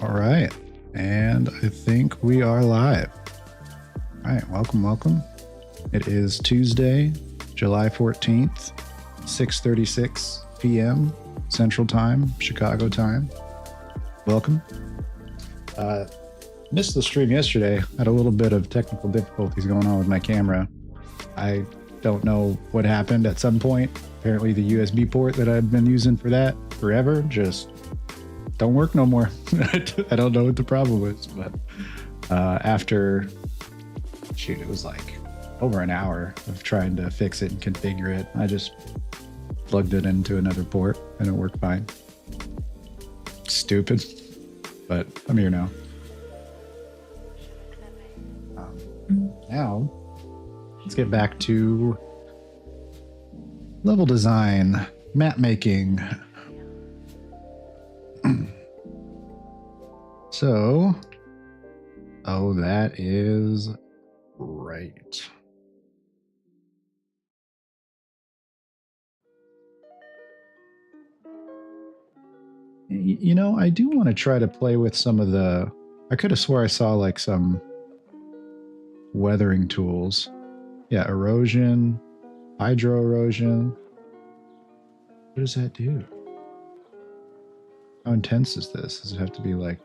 All right. And I think we are live. All right. Welcome. It is Tuesday, July 14th, 6:36 p.m. Central Time, Chicago time. Welcome. Missed the stream yesterday. Had a little bit of technical difficulties going on with my camera. I don't know what happened at some point. Apparently the USB port that I've been using for that forever just don't work no more. I don't know what the problem is, but after, it was like over an hour of trying to fix it and configure it. I just plugged it into another port and it worked fine. Stupid, but I'm here now. Now, let's get back to level design, map making. So, that is right. You know, I do want to try to play with some of the, I could have swore I saw like some weathering tools. Yeah, erosion, hydro erosion. What does that do? How intense is this? Does it have to be like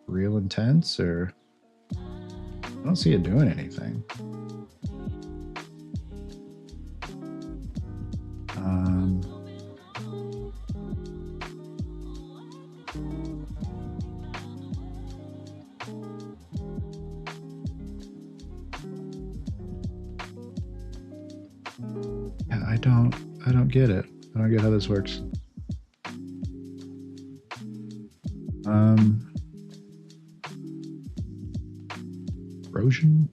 real intense, or I don't see it doing anything. Yeah, I don't get it. I don't get how this works. Erosion.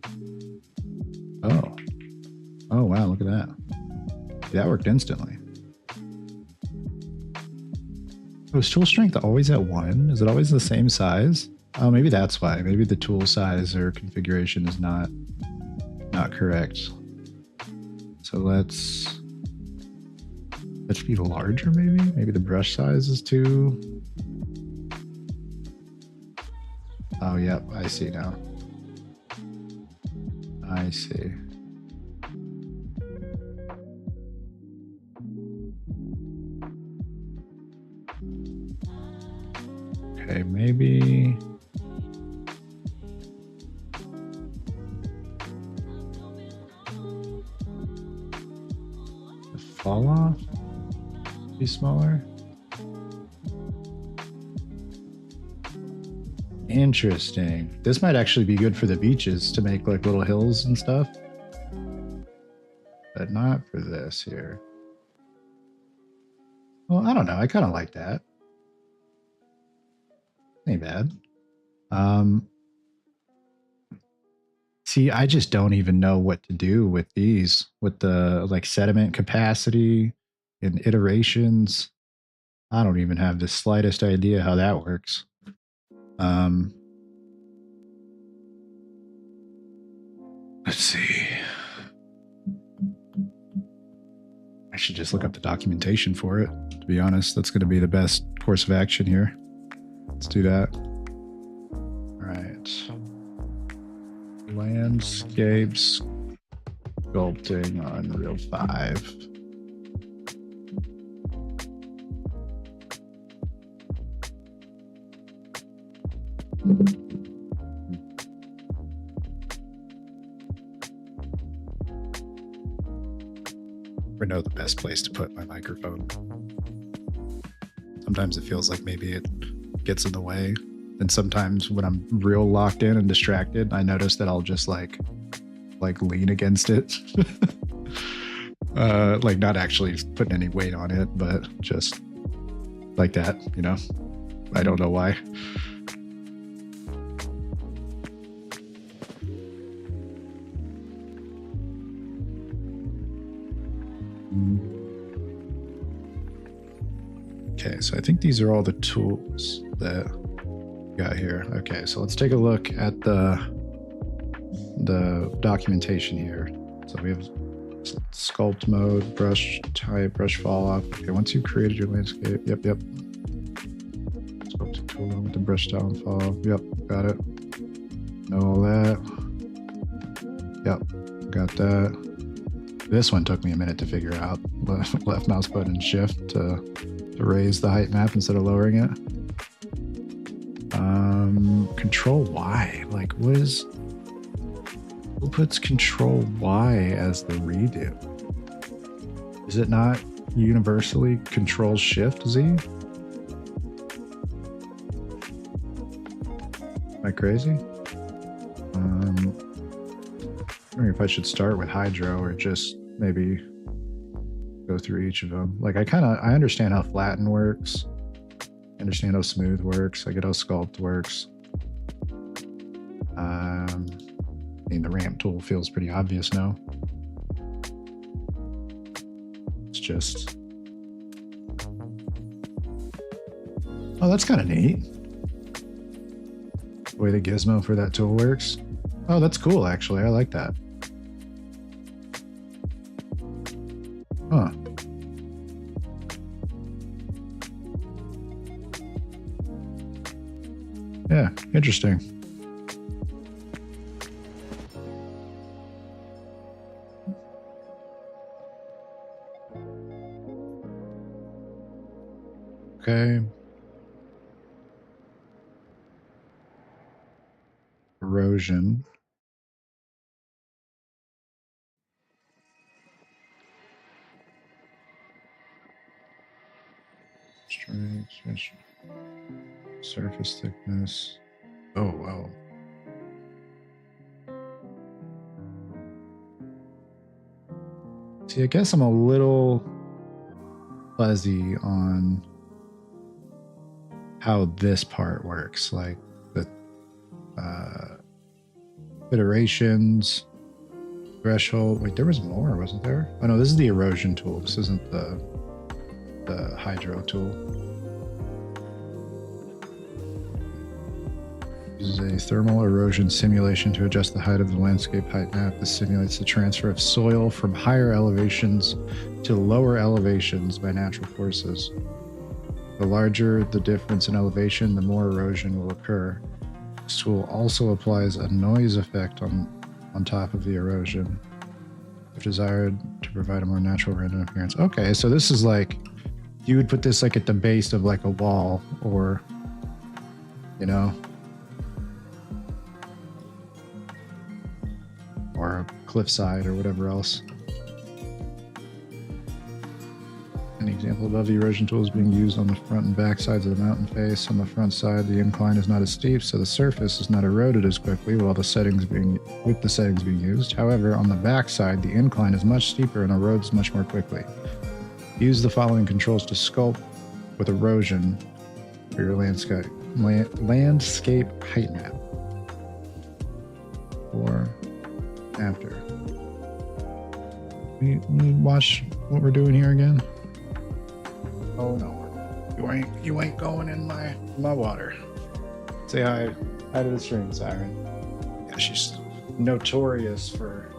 Oh wow, look at that. That worked instantly. Oh, is tool strength always at 1? Is it always the same size? Oh, maybe that's why. Maybe the tool size or configuration is not correct. So let's be larger, maybe? Maybe the brush size is too... Oh, yep, I see now. I see. Okay, maybe... the fall off be smaller. Interesting. This might actually be good for the beaches to make like little hills and stuff, but not for this here. Well, I don't know. I kind of like that. Ain't bad. See, I just don't even know what to do with these, with the like sediment capacity and iterations. I don't even have the slightest idea how that works. Let's see. I should just look up the documentation for it. To be honest, that's going to be the best course of action here. Let's do that. All right. Landscapes sculpting on Unreal 5. I know the best place to put my microphone. Sometimes it feels like maybe it gets in the way. And sometimes when I'm real locked in and distracted, I notice that I'll just like lean against it. Like not actually putting any weight on it, but just like that, you know? I don't know why. Okay, so I think these are all the tools that we got here. Okay, so let's take a look at the documentation here. So we have sculpt mode, brush type, brush fall off. Okay, once you've created your landscape, yep. Sculpt tool with the brush down fall. Yep, got it. Know all that. Yep, got that. This one took me a minute to figure out. Left mouse button shift to raise the height map instead of lowering it. Control Y. Like, what is... Who puts Control Y as the redo? Is it not universally Control Shift Z? Am I crazy? I'm wondering if I should start with Hydro or just maybe go through each of them. Like, I understand how flatten works. I understand how smooth works. I get how sculpt works. I mean, the ramp tool feels pretty obvious now. It's just... Oh, that's kind of neat. The way the gizmo for that tool works. Oh, that's cool, actually. I like that. Huh. Yeah, interesting. Okay. Erosion. Strength, surface thickness. Oh, wow. See, I guess I'm a little fuzzy on how this part works, like the iterations, threshold. Wait, there was more, wasn't there? Oh no, this is the erosion tool. This isn't the hydro tool. This is a thermal erosion simulation to adjust the height of the landscape height map. This simulates the transfer of soil from higher elevations to lower elevations by natural forces. The larger the difference in elevation, the more erosion will occur. This tool also applies a noise effect on top of the erosion, if desired to provide a more natural random appearance. Okay, so this is like, you would put this like at the base of like a wall, or, you know, or a cliffside or whatever else. An example above, the erosion tool is being used on the front and back sides of the mountain face. On the front side, the incline is not as steep, so the surface is not eroded as quickly with the settings being used. However, on the back side, the incline is much steeper and erodes much more quickly. Use the following controls to sculpt with erosion for your landscape height map. Before, after. Can you watch what we're doing here again? Oh no, you ain't going in my water. Say hi to the stream, Siren. Yeah, she's notorious for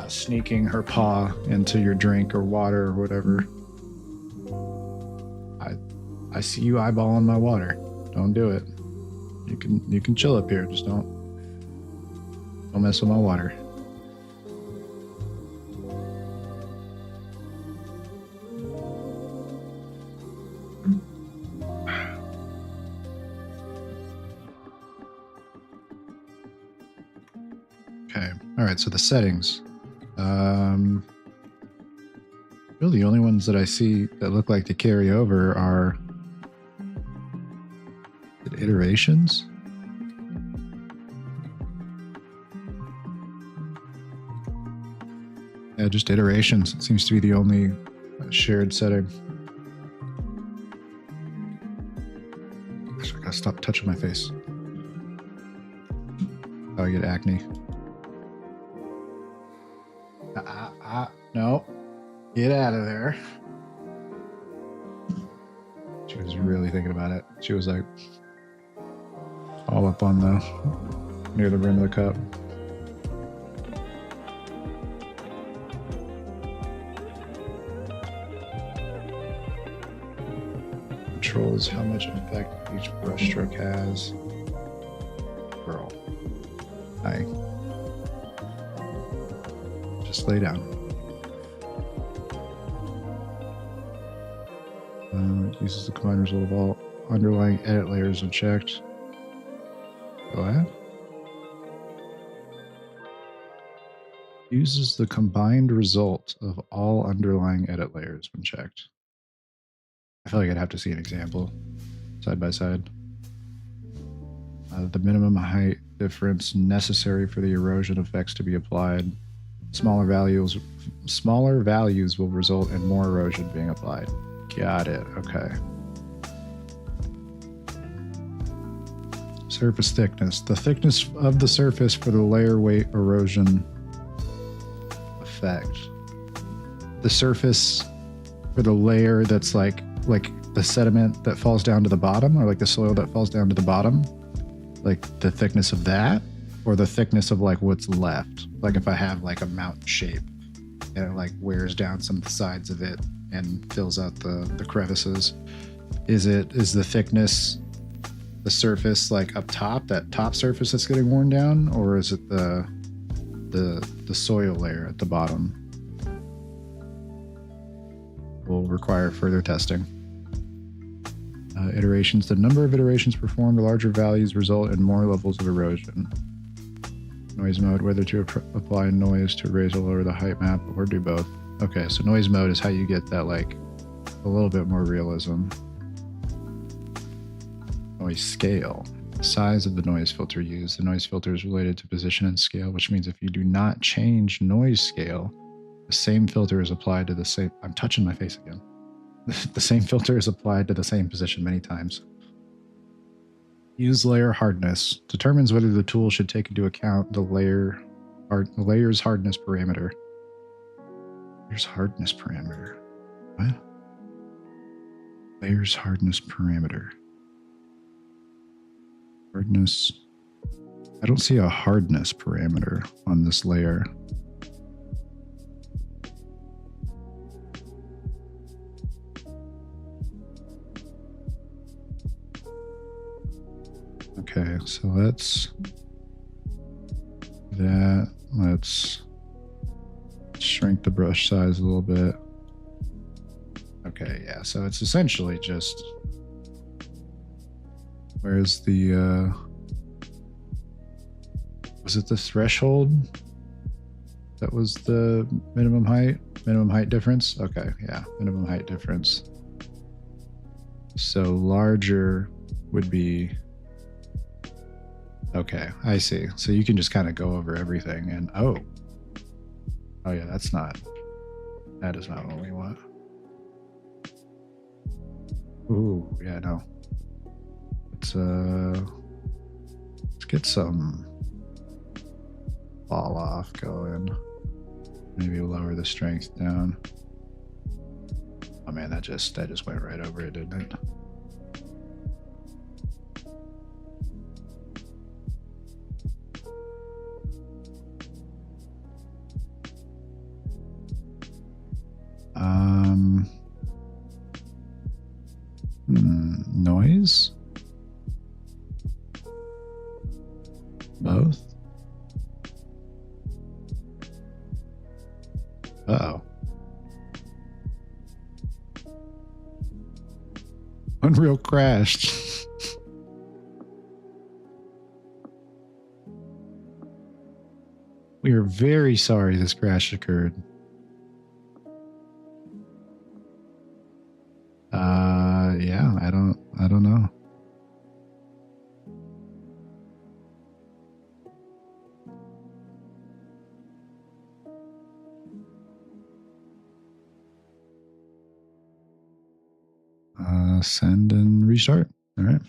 sneaking her paw into your drink or water or whatever. I see you eyeballing my water. Don't do it. You can chill up here, just don't mess with my water. Okay. All right. So the settings. Really, the only ones that I see that look like to carry over are iterations. Yeah, just iterations. It seems to be the only shared setting. Gosh, I gotta stop touching my face. Oh, I get acne. No. Get out of there. She was really thinking about it. She was like all up on near the rim of the cup. controls how much effect each brushstroke has. Girl. Hi. Just lay down. It uses the combined result of all underlying edit layers unchecked. Go ahead. Uses the combined result of all underlying edit layers when checked. I feel like I'd have to see an example side by side. The minimum height difference necessary for the erosion effects to be applied. Smaller values will result in more erosion being applied. Got it. Okay. Surface thickness. The thickness of the surface for the layer weight erosion effect. The surface for the layer that's like the sediment that falls down to the bottom, or like the soil that falls down to the bottom, like the thickness of that, or the thickness of like what's left. Like if I have like a mountain shape and it like wears down some of the sides of it and fills out the crevices, is the thickness the surface like up top, that top surface that's getting worn down, or is it the soil layer at the bottom? Will require further testing. Iterations. The number of iterations performed, larger values result in more levels of erosion. Noise mode, whether to apply noise to raise or lower the height map, or do both. Okay, so noise mode is how you get that like a little bit more realism. Noise scale. The size of the noise filter used. The noise filter is related to position and scale, which means if you do not change noise scale, the same filter is applied to the same... I'm touching my face again. The same filter is applied to the same position many times. Use layer hardness. Determines whether the tool should take into account the layer's hardness parameter. Layer's hardness parameter. What? Layer's hardness parameter. Hardness. I don't see a hardness parameter on this layer. Okay, so let's do that. Let's shrink the brush size a little bit. Okay, yeah, so it's essentially just... Where's the, was it the threshold? That was the minimum height difference? Okay, yeah, minimum height difference. So larger would be, okay, I see. So you can just kind of go over everything and, oh yeah, that is not what we want. Ooh, yeah, no. Let's get some fall off going. Maybe lower the strength down. Oh man, that just went right over it, didn't it? Noise? Both? Uh-oh. Unreal crashed. We are very sorry this crash occurred. Yeah, I don't know. Send and restart. All right.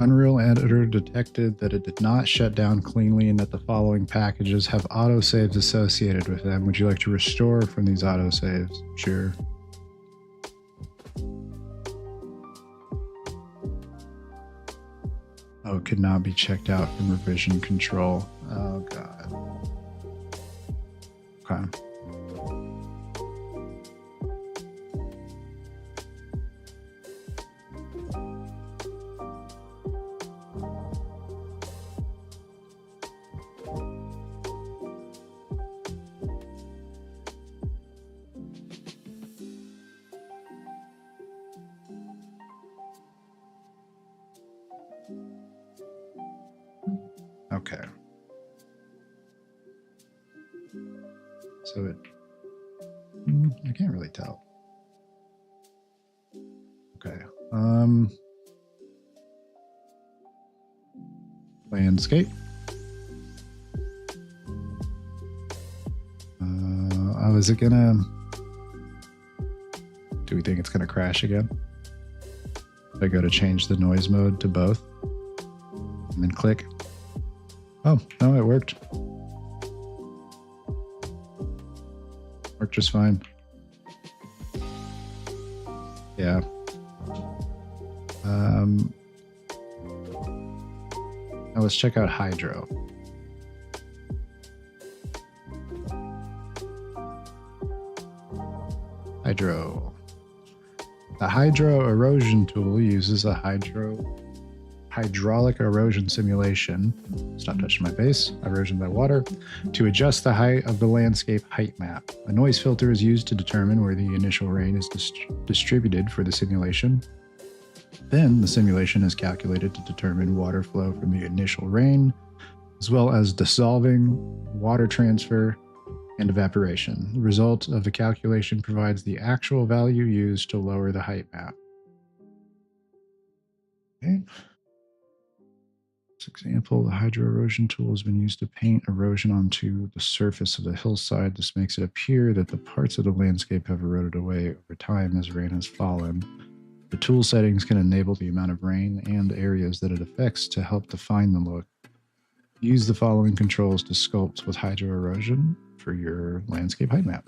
Unreal Editor detected that it did not shut down cleanly and that the following packages have autosaves associated with them. Would you like to restore from these autosaves? Sure. Oh, it could not be checked out from revision control. Oh, God. Okay. Okay. So it, I can't really tell. Okay. Landscape. Oh, is it gonna, do we think it's gonna crash again? If I go to change the noise mode to both and then click. Oh, no, it worked. Worked just fine. Yeah. Now let's check out Hydro. Hydro. The Hydro Erosion tool uses a hydraulic erosion simulation, stop touching my face, erosion by water, to adjust the height of the landscape height map. A noise filter is used to determine where the initial rain is distributed for the simulation. Then the simulation is calculated to determine water flow from the initial rain, as well as dissolving, water transfer, and evaporation. The result of the calculation provides the actual value used to lower the height map. Okay. This example, the hydro erosion tool has been used to paint erosion onto the surface of the hillside. This makes it appear that the parts of the landscape have eroded away over time as rain has fallen. The tool settings can enable the amount of rain and areas that it affects to help define the look. Use the following controls to sculpt with hydro erosion for your landscape height map.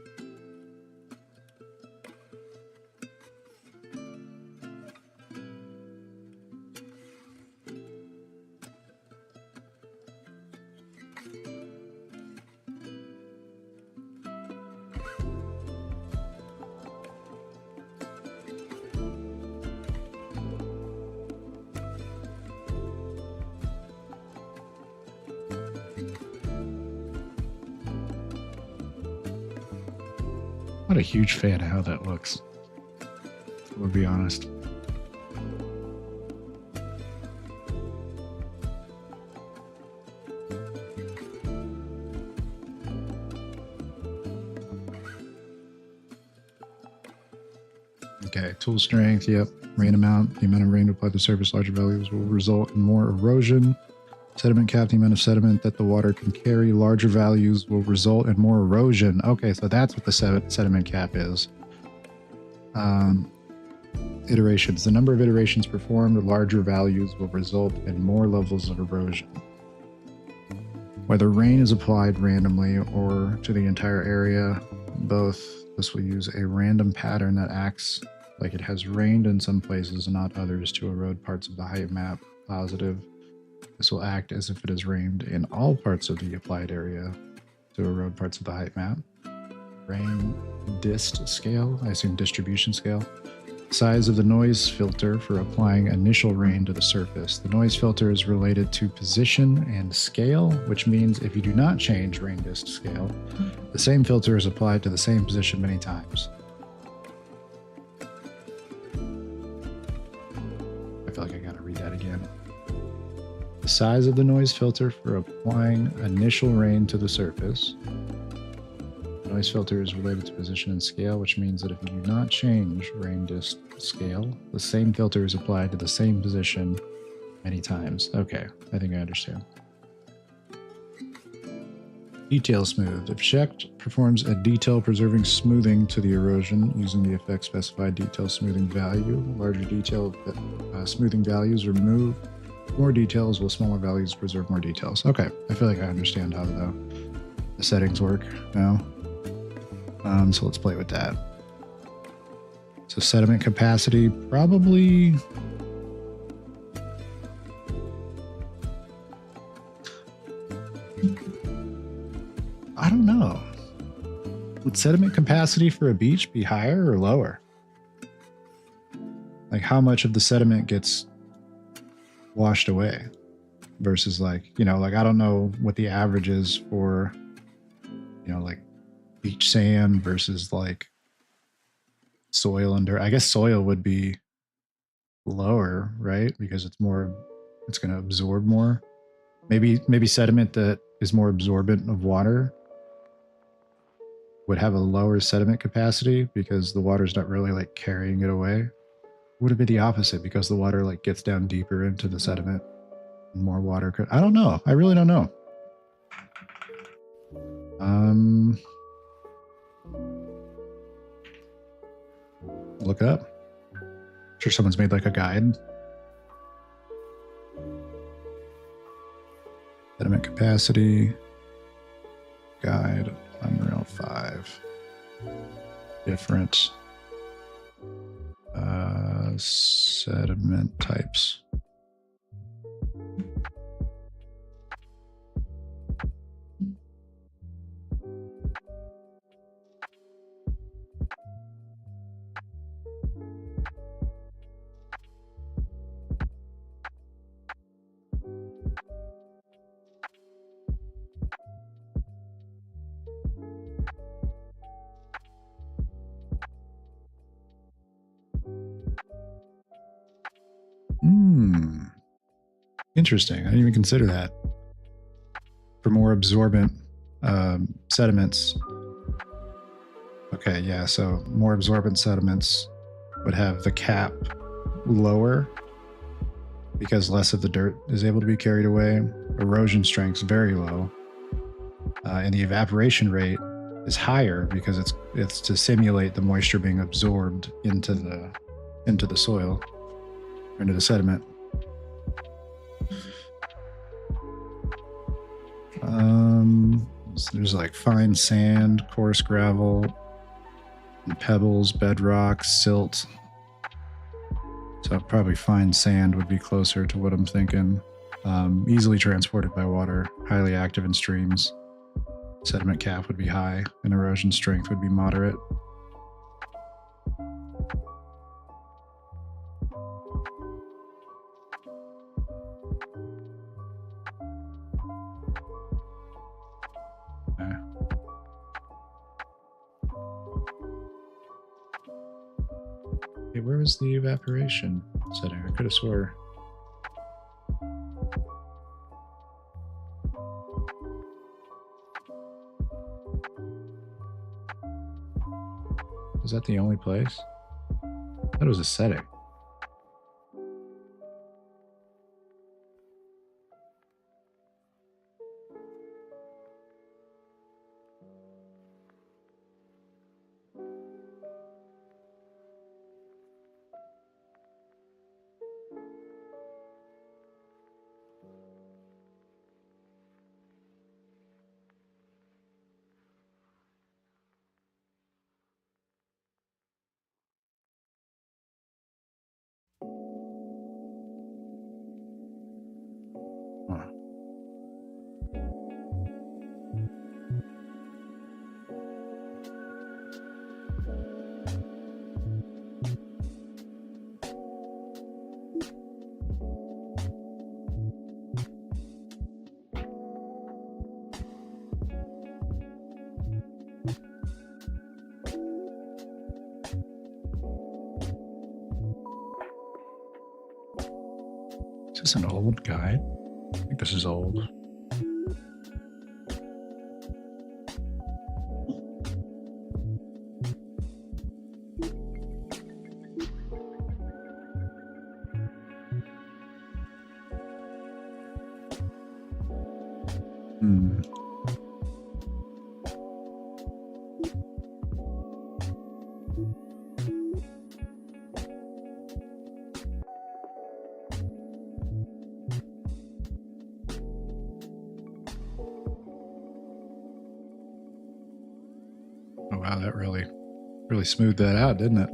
Not a huge fan of how that looks, we'll be honest. Okay, tool strength, yep. Rain amount, the amount of rain to apply to the surface, larger values will result in more erosion. Sediment cap, the amount of sediment that the water can carry, larger values will result in more erosion. Okay, so that's what the sediment cap is. Iterations. The number of iterations performed, larger values will result in more levels of erosion. Whether rain is applied randomly or to the entire area, both, this will use a random pattern that acts like it has rained in some places and not others to erode parts of the height map. Positive. This will act as if it has rained in all parts of the applied area to erode parts of the height map. Rain dist scale, I assume distribution scale. Size of the noise filter for applying initial rain to the surface. The noise filter is related to position and scale, which means if you do not change rain dist scale, the same filter is applied to the same position many times. I feel like I gotta read that again. The size of the noise filter for applying initial rain to the surface. The noise filter is related to position and scale, which means that if you do not change rain dist scale, the same filter is applied to the same position many times. Okay, I think I understand. Detail smooth. If checked, performs a detail preserving smoothing to the erosion using the effect specified detail smoothing value. Larger detail smoothing values remove More details will smaller values preserve more details. Okay, I feel like I understand how the settings work now. So let's play with that. So sediment capacity, probably... I don't know. Would sediment capacity for a beach be higher or lower? Like how much of the sediment gets washed away versus like, you know, like I don't know what the average is for, you know, like beach sand versus like soil under. I guess soil would be lower, right? Because it's more, it's going to absorb more. Maybe sediment that is more absorbent of water would have a lower sediment capacity because the water's not really like carrying it away. Would it be the opposite because the water like gets down deeper into the sediment? More water could, I don't know. I really don't know. Look up. I'm sure someone's made like a guide. Sediment capacity guide, Unreal 5. Different sediment types. Interesting. I didn't even consider that. For more absorbent sediments. Okay, yeah, so more absorbent sediments would have the cap lower because less of the dirt is able to be carried away. Erosion strength's very low. And the evaporation rate is higher because it's to simulate the moisture being absorbed into the soil, into the sediment. So there's like fine sand, coarse gravel, and pebbles, bedrock, silt. So probably fine sand would be closer to what I'm thinking. Easily transported by water, highly active in streams. Sediment cap would be high, and erosion strength would be moderate. Hey, where was the evaporation setting? I could have swore. Was that the only place? I thought it was a setting. Is this an old guide? I think this is old. Oh wow, that really smoothed that out, didn't it?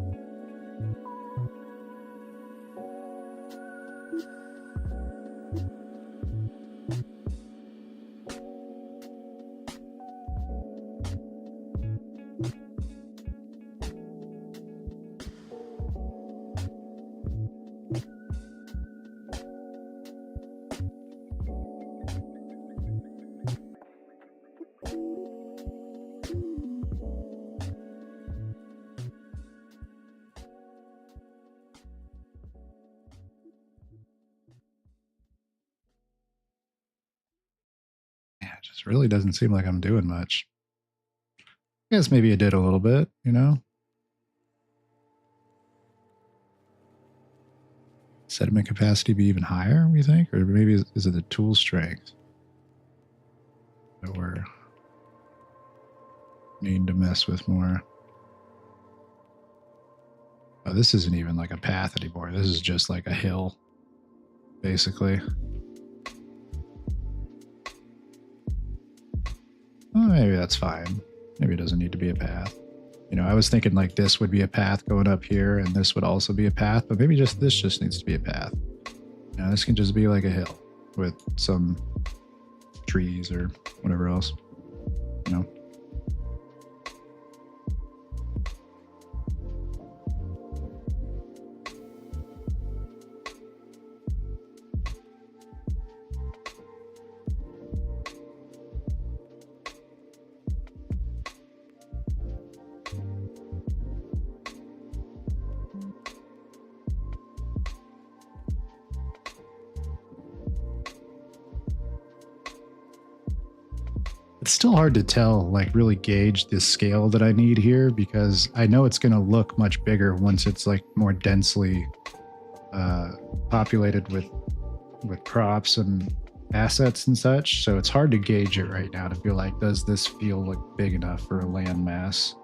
Yeah, it just really doesn't seem like I'm doing much. I guess maybe it did a little bit, you know? Sediment capacity be even higher, we think? Or maybe is it the tool strength that we're needing to mess with more? Oh, this isn't even like a path anymore. This is just like a hill, basically. Oh, maybe that's fine. Maybe it doesn't need to be a path. You know, I was thinking like this would be a path going up here and this would also be a path, but maybe just this just needs to be a path. You know, this can just be like a hill with some trees or whatever else, you know. It's still hard to tell, like really gauge the scale that I need here because I know it's going to look much bigger once it's like more densely populated with crops and assets and such. So it's hard to gauge it right now to feel like, does this feel like big enough for a land mass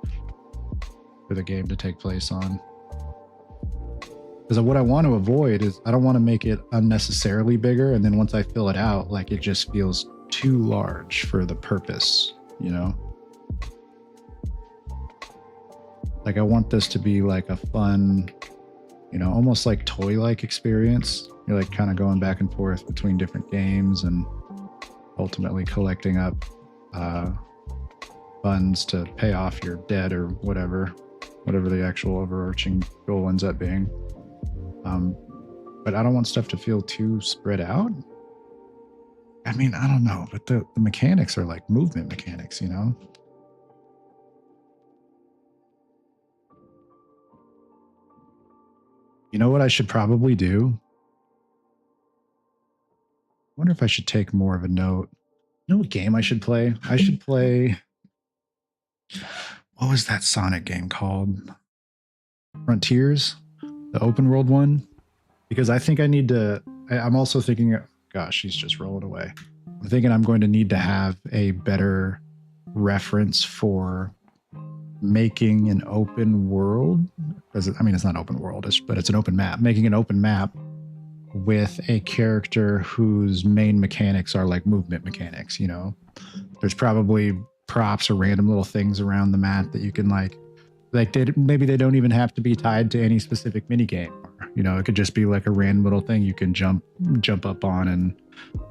for the game to take place on? Because what I want to avoid is I don't want to make it unnecessarily bigger. And then once I fill it out, like it just feels too large for the purpose, you know? Like I want this to be like a fun, you know, almost like toy-like experience. You're like kind of going back and forth between different games and ultimately collecting up funds to pay off your debt or whatever the actual overarching goal ends up being. But I don't want stuff to feel too spread out. I mean, I don't know, but the mechanics are like movement mechanics, you know? You know what I should probably do? I wonder if I should take more of a note. You know what game I should play? I should play. What was that Sonic game called? Frontiers, the open world one. Because I think I need to. I'm also thinking. Gosh, she's just rolling away. I'm thinking I'm going to need to have a better reference for making an open world. I mean, it's not open world, but it's an open map. Making an open map with a character whose main mechanics are like movement mechanics, you know? There's probably props or random little things around the map that you can like maybe they don't even have to be tied to any specific mini game. You know, it could just be like a random little thing you can jump up on, and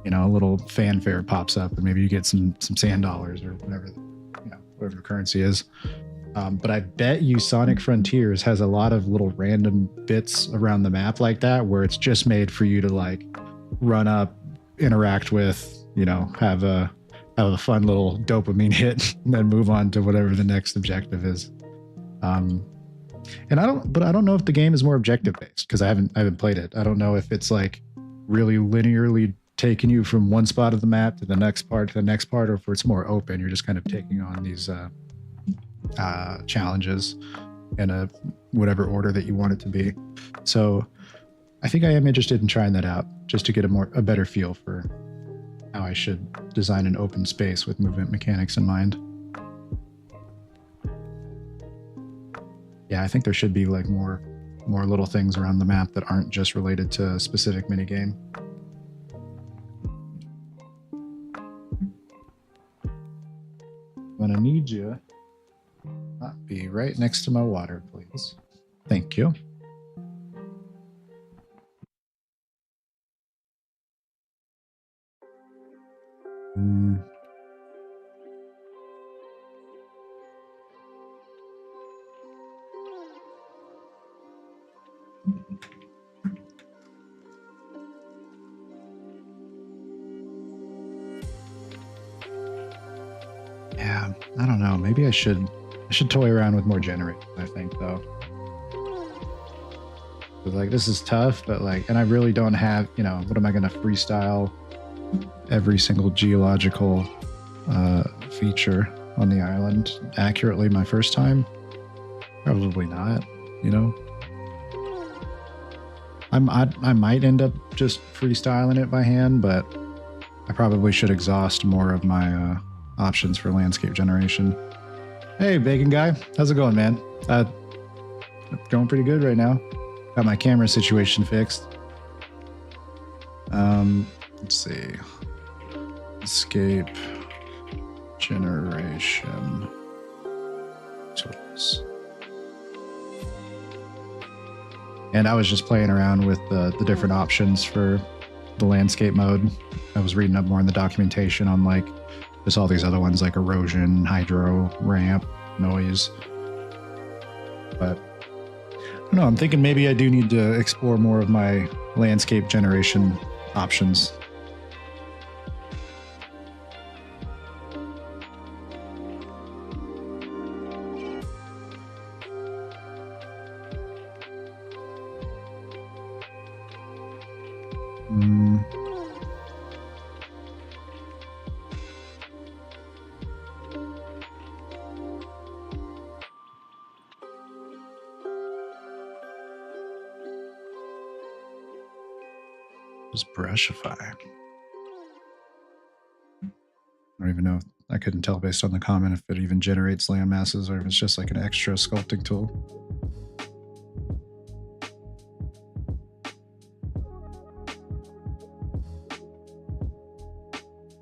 you know, a little fanfare pops up, and maybe you get some sand dollars or whatever, you know, whatever the currency is. But I bet you Sonic Frontiers has a lot of little random bits around the map like that, where it's just made for you to like run up, interact with, you know, have a fun little dopamine hit, and then move on to whatever the next objective is. And I don't know if the game is more objective based because I haven't played it. I don't know if it's like really linearly taking you from one spot of the map to the next part, or if it's more open. You're just kind of taking on these challenges in a whatever order that you want it to be. So I think I am interested in trying that out just to get a better feel for how I should design an open space with movement mechanics in mind. Yeah, I think there should be like more little things around the map that aren't just related to a specific minigame. I'm gonna need you Not be right next to my water, please. Thank you. Mm. Yeah, I don't know. Maybe I should toy around with more generators, I think, though. But, like, this is tough, but like, and I really don't have, you know, what am I going to freestyle every single geological feature on the island accurately my first time? Probably not, you know? I might end up just freestyling it by hand, but I probably should exhaust more of my options for landscape generation. Hey, Bacon Guy. How's it going, man? Going pretty good right now. Got my camera situation fixed. Let's see. Escape generation tools. And I was just playing around with the different options for the landscape mode. I was reading up more in the documentation on like just all these other ones like erosion, hydro, ramp, noise. But I don't know, I'm thinking maybe I do need to explore more of my landscape generation options. Just brushify. I don't even know. I couldn't tell based on the comment if it even generates land masses or if it's just like an extra sculpting tool.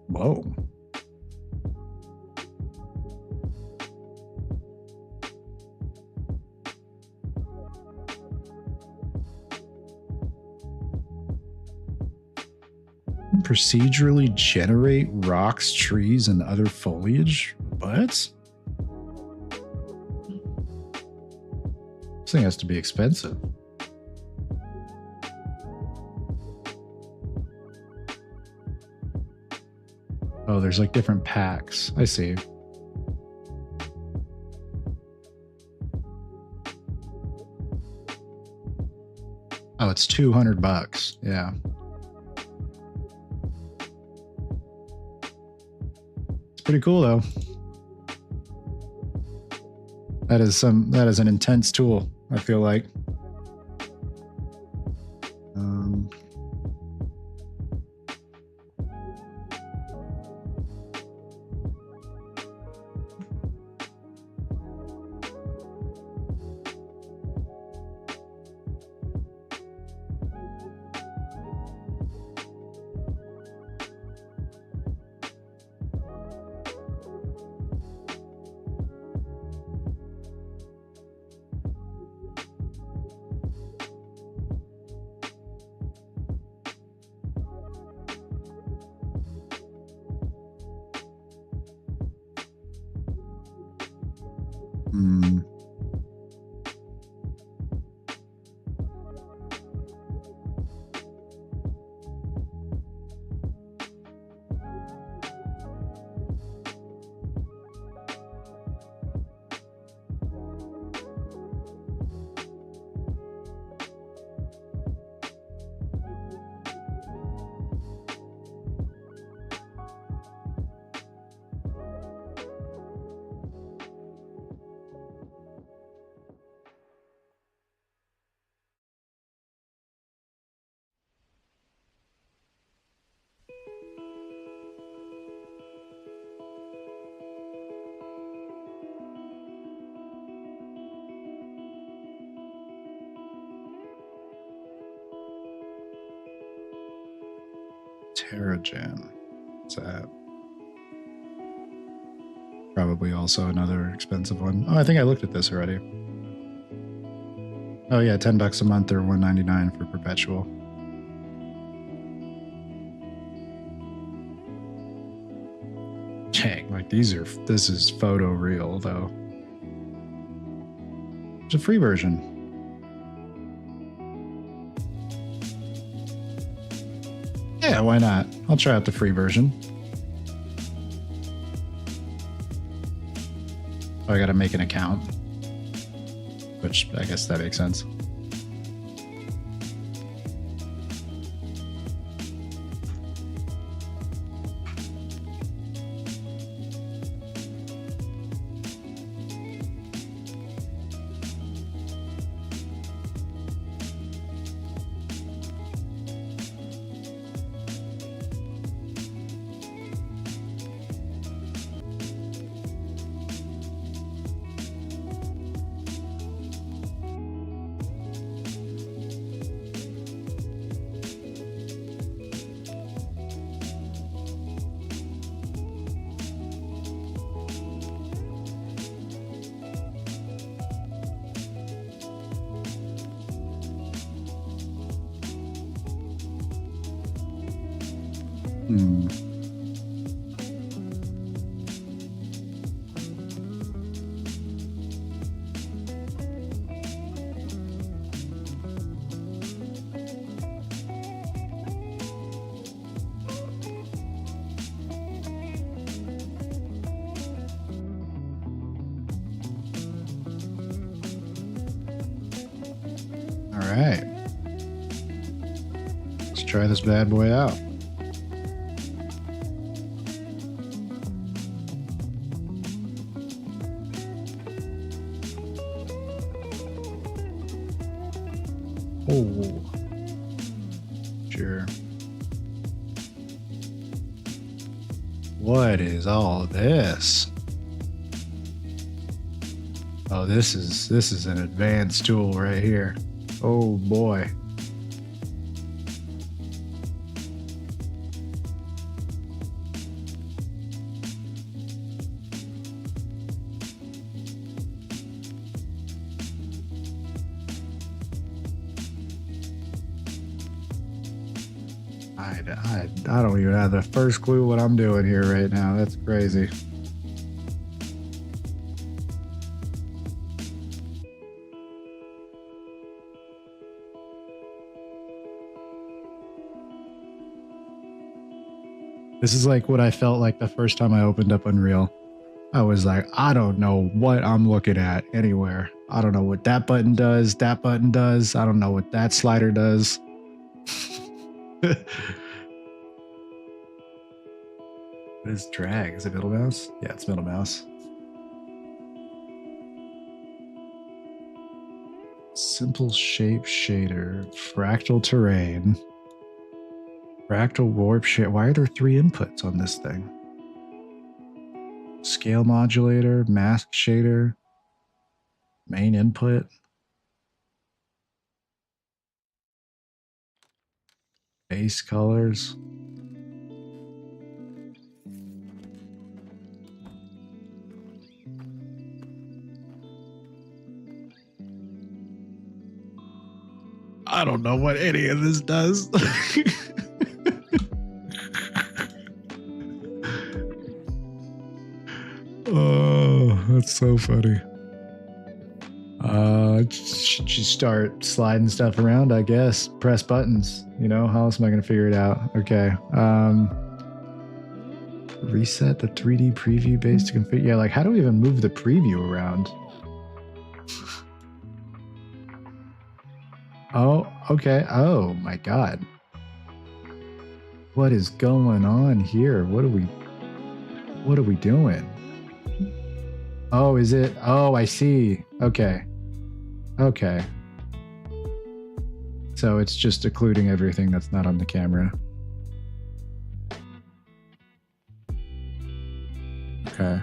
Whoa. Procedurally generate rocks, trees, and other foliage? What? This thing has to be expensive. Oh, there's like different packs. I see. Oh, it's $200. Yeah. It's pretty cool though. That is an intense tool, I feel like. Terragen. What's that? probably also another expensive one. Oh, I think I looked at this already. Oh yeah, $10 a month or $199 for perpetual. Dang, like this is photo real though. There's a free version. Yeah, why not? I'll try out the free version. Oh, I gotta make an account. Which I guess that makes sense. All right. Let's try this bad boy out. Oh, sure. What is all this? Oh, this is an advanced tool right here. Oh boy. I don't even have the first clue what I'm doing here right now. That's crazy. This is like what I felt like the first time I opened up Unreal. I was like, I don't know what I'm looking at anywhere. I don't know what that button does. That button does. I don't know what that slider does. What is drag? Is it middle mouse? Yeah, it's middle mouse. Simple shape shader, fractal terrain, fractal warp shade. Why are there 3 inputs on this thing? Scale modulator, mask shader, main input. Base colors. I don't know what any of this does. Oh, that's so funny. Should you start sliding stuff around? I guess press buttons. You know, how else am I going to figure it out? Okay. Reset the 3D preview base to configure. Yeah, like how do we even move the preview around? Oh, okay. Oh my God. What is going on here? What are we doing? Oh, is it? Oh, I see. Okay. Okay. So it's just occluding everything that's not on the camera. Okay.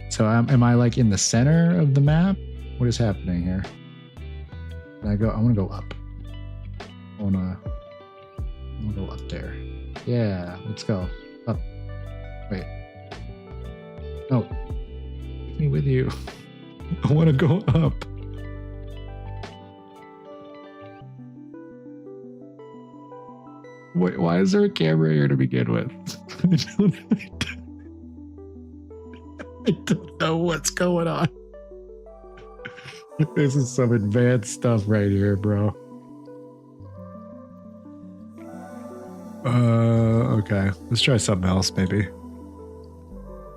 So am I like in the center of the map? What is happening here? I want to go up. I want to go up there. Yeah, let's go. Up. Wait. Oh, take me with you. I want to go up. Wait, why is there a camera here to begin with? I don't know what's going on. This is some advanced stuff right here, bro. Okay. Let's try something else, maybe.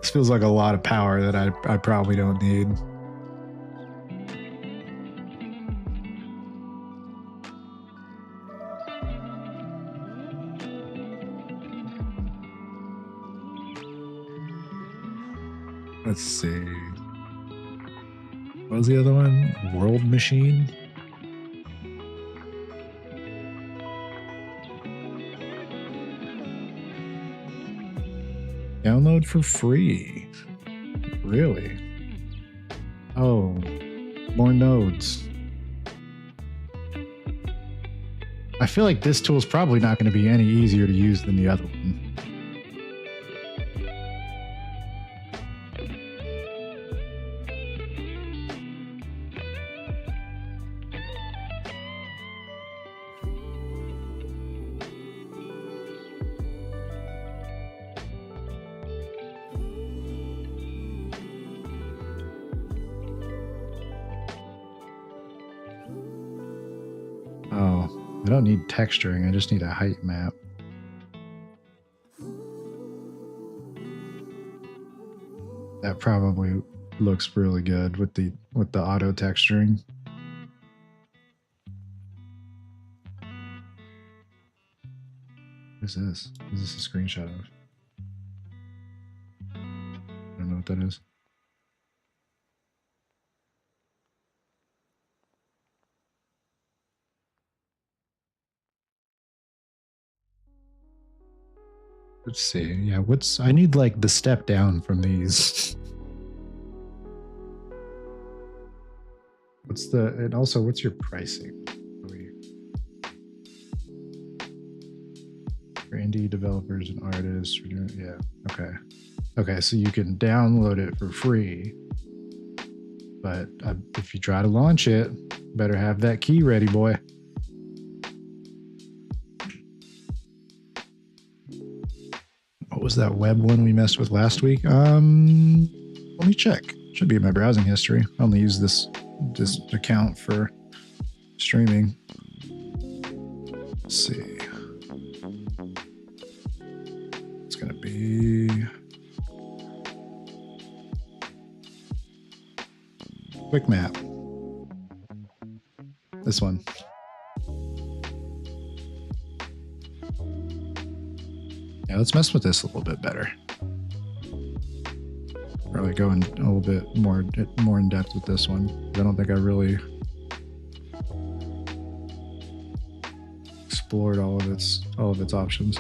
This feels like a lot of power that I probably don't need. Let's see. What was the other one? World Machine? Download for free. Really? Oh, more nodes. I feel like this tool is probably not going to be any easier to use than the other one. Oh, I don't need texturing. I just need a height map. That probably looks really good with the auto texturing. What is this? Is this a screenshot of? I don't know what that is. Let's see. Yeah, I need like the step down from these. And also what's your pricing? For indie developers and artists, yeah, okay. Okay, so you can download it for free, but if you try to launch it, better have that key ready, boy. What was that web one we messed with last week? Let me check. Should be in my browsing history. I only use this account for streaming. Let's see. It's gonna be quick map. This one. Yeah, let's mess with this a little bit better. Probably go in a little bit more in depth with this one. I don't think I really explored all of its options.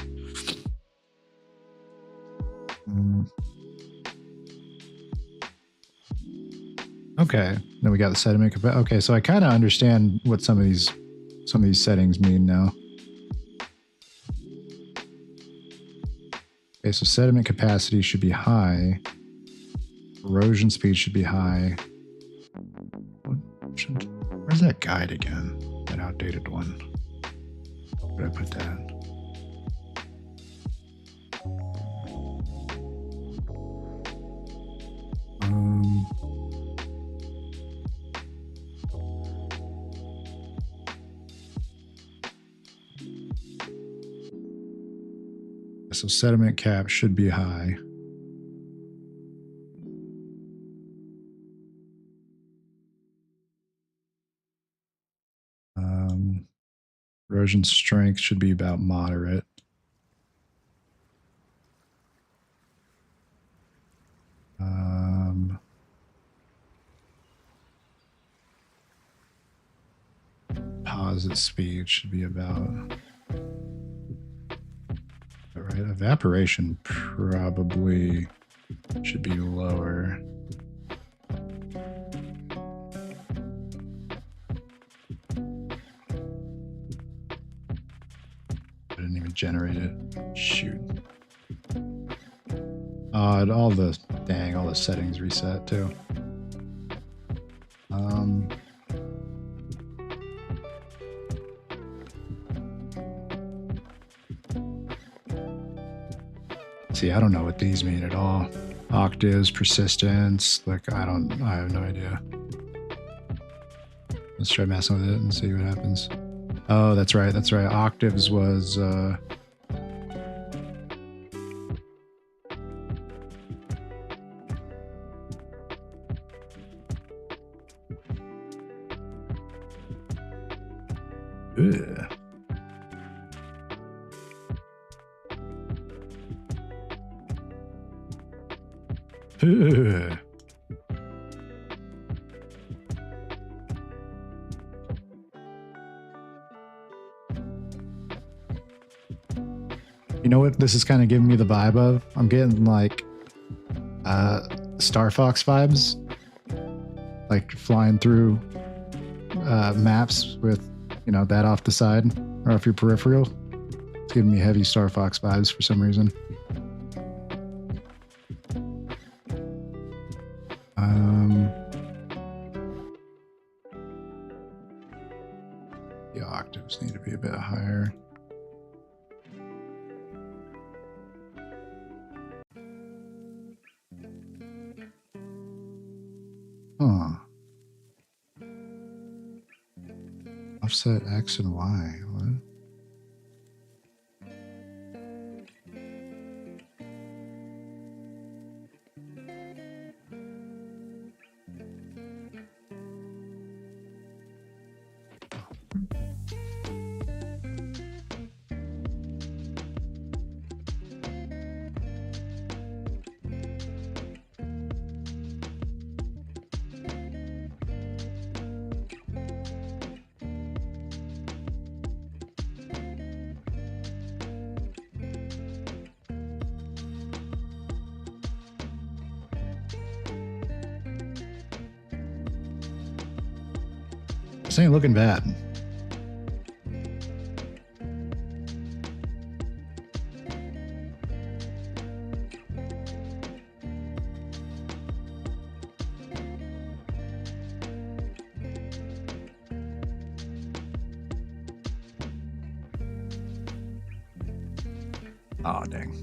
Okay, then we got the sediment capacity. Okay, so I kind of understand what some of these settings mean now. Okay, so sediment capacity should be high. Erosion speed should be high. Where's that guide again? That outdated one. Where did I put that? So sediment cap should be high. Erosion strength should be about moderate. Deposit speed should be about... Right, evaporation probably should be lower. I didn't even generate it. Shoot. All the Dang, all the settings reset too. See, I don't know what these mean at all. Octaves, persistence, like I have no idea. Let's try messing with it and see what happens. Oh, that's right. That's right. Octaves was ugh. Ugh. You know what this is kind of giving me the vibe of? I'm getting like Star Fox vibes. Like flying through maps with, you know, that off the side or off your peripheral. It's giving me heavy Star Fox vibes for some reason. The octaves need to be a bit higher. Huh. Offset X and Y. What? This ain't looking bad. Oh, dang.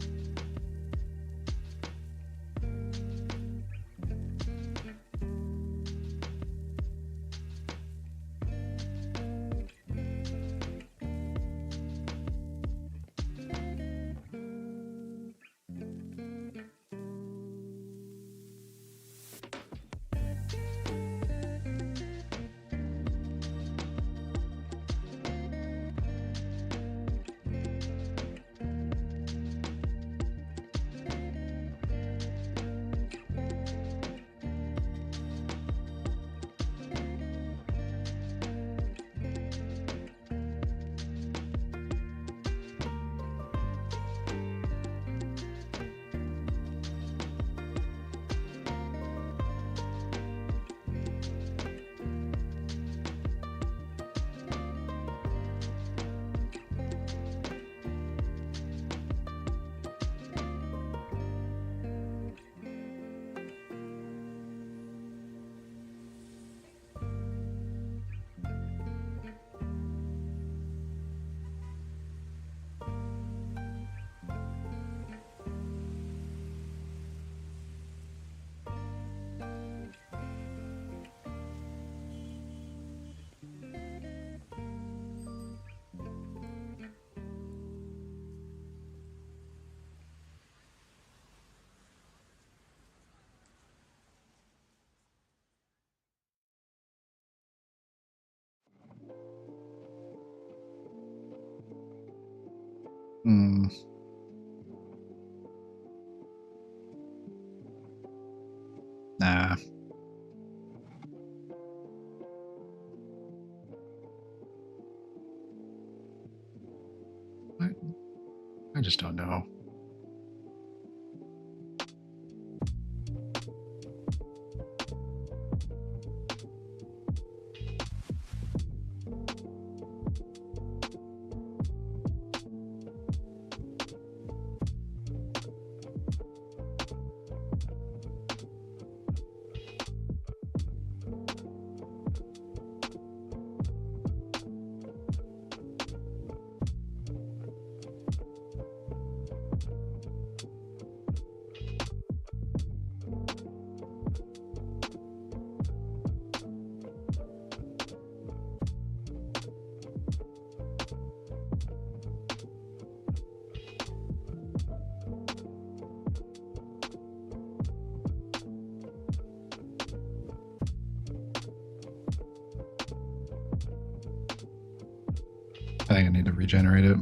Hmm. Nah. I just don't know. think I need to regenerate it.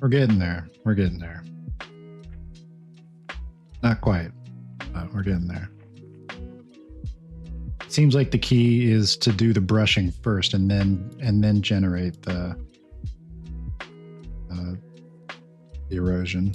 We're getting there. We're getting there. Not quite, but we're getting there. Seems like the key is to do the brushing first and then generate the erosion.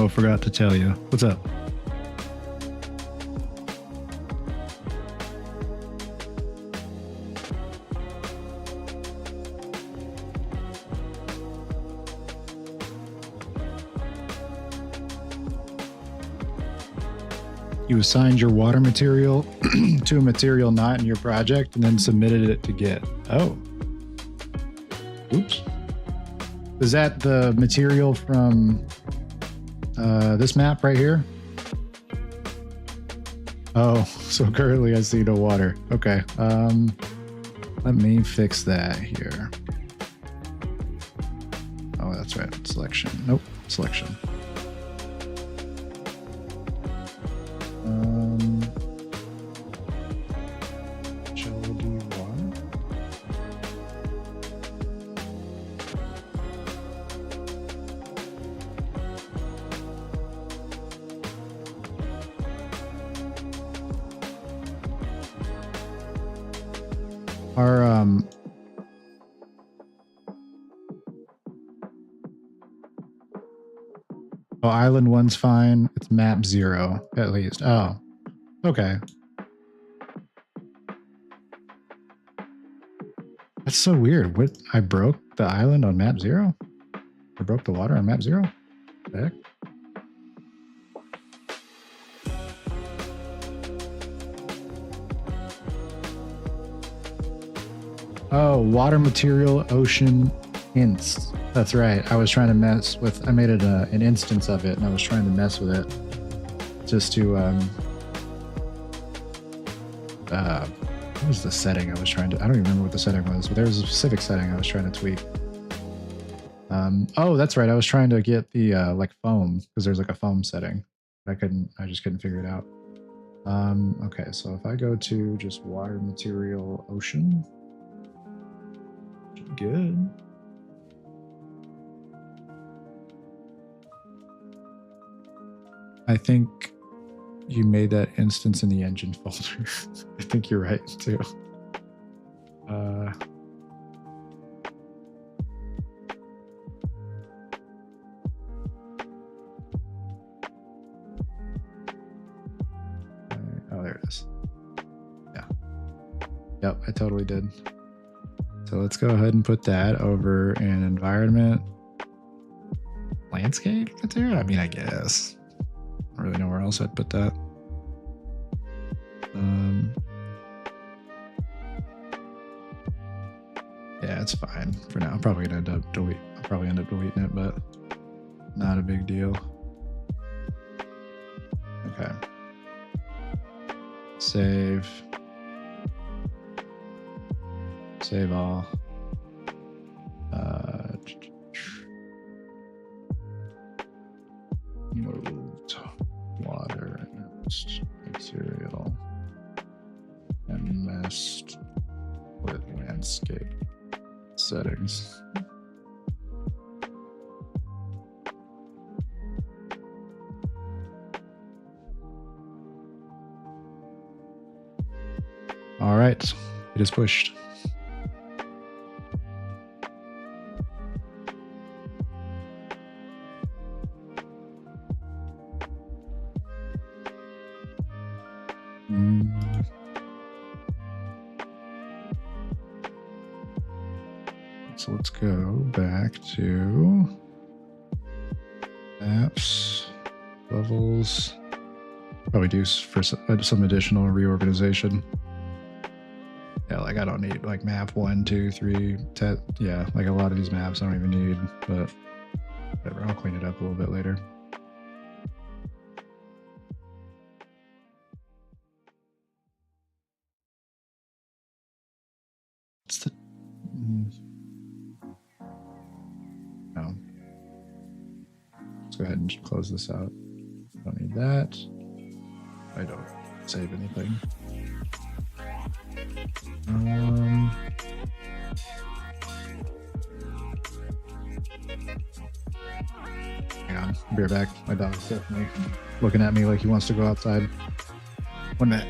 Oh, forgot to tell you. What's up? You assigned your water material to a material not in your project and then submitted it to Git. Oh. Oops. Is that the material from this map right here? Oh, so currently I see no water. Okay. Let me fix that here. Oh, that's right. Selection. Nope. Selection. Shall we do water? Our oh, island 1's fine. It's map 0 at least. Oh, okay. That's so weird. What? I broke the island on map 0? I broke the water on map 0? What the heck? Oh, water material ocean inst. That's right. I was trying to mess with, I made it an instance of it and I was trying to mess with it just to, what was the setting I was trying to, I don't even remember what the setting was, but there was a specific setting I was trying to tweak. Oh, that's right. I was trying to get the, like foam, because there's like a foam setting. I just couldn't figure it out. Okay. So if I go to just water material ocean, should be good. I think you made that instance in the engine folder. I think you're right too. Oh, there it is. Yeah. Yep, I totally did. So let's go ahead and put that over in environment landscape material. I mean, I guess. I don't really know where else I'd put that. Yeah, it's fine for now. I'm probably gonna end up deleting it, but not a big deal. Okay. Save. Save all. Moved water material and messed with landscape settings. All right, it is pushed. So let's go back to apps, levels. Probably do for some additional reorganization. Yeah, like I don't need like map 1, 2, 3, 10. Yeah, like a lot of these maps I don't even need, but whatever, I'll clean it up a little bit later. What's the... No. Let's go ahead and close this out. Don't need that. I don't save anything. Hang on, I'll be right back. My dog's definitely looking at me like he wants to go outside. 1 minute.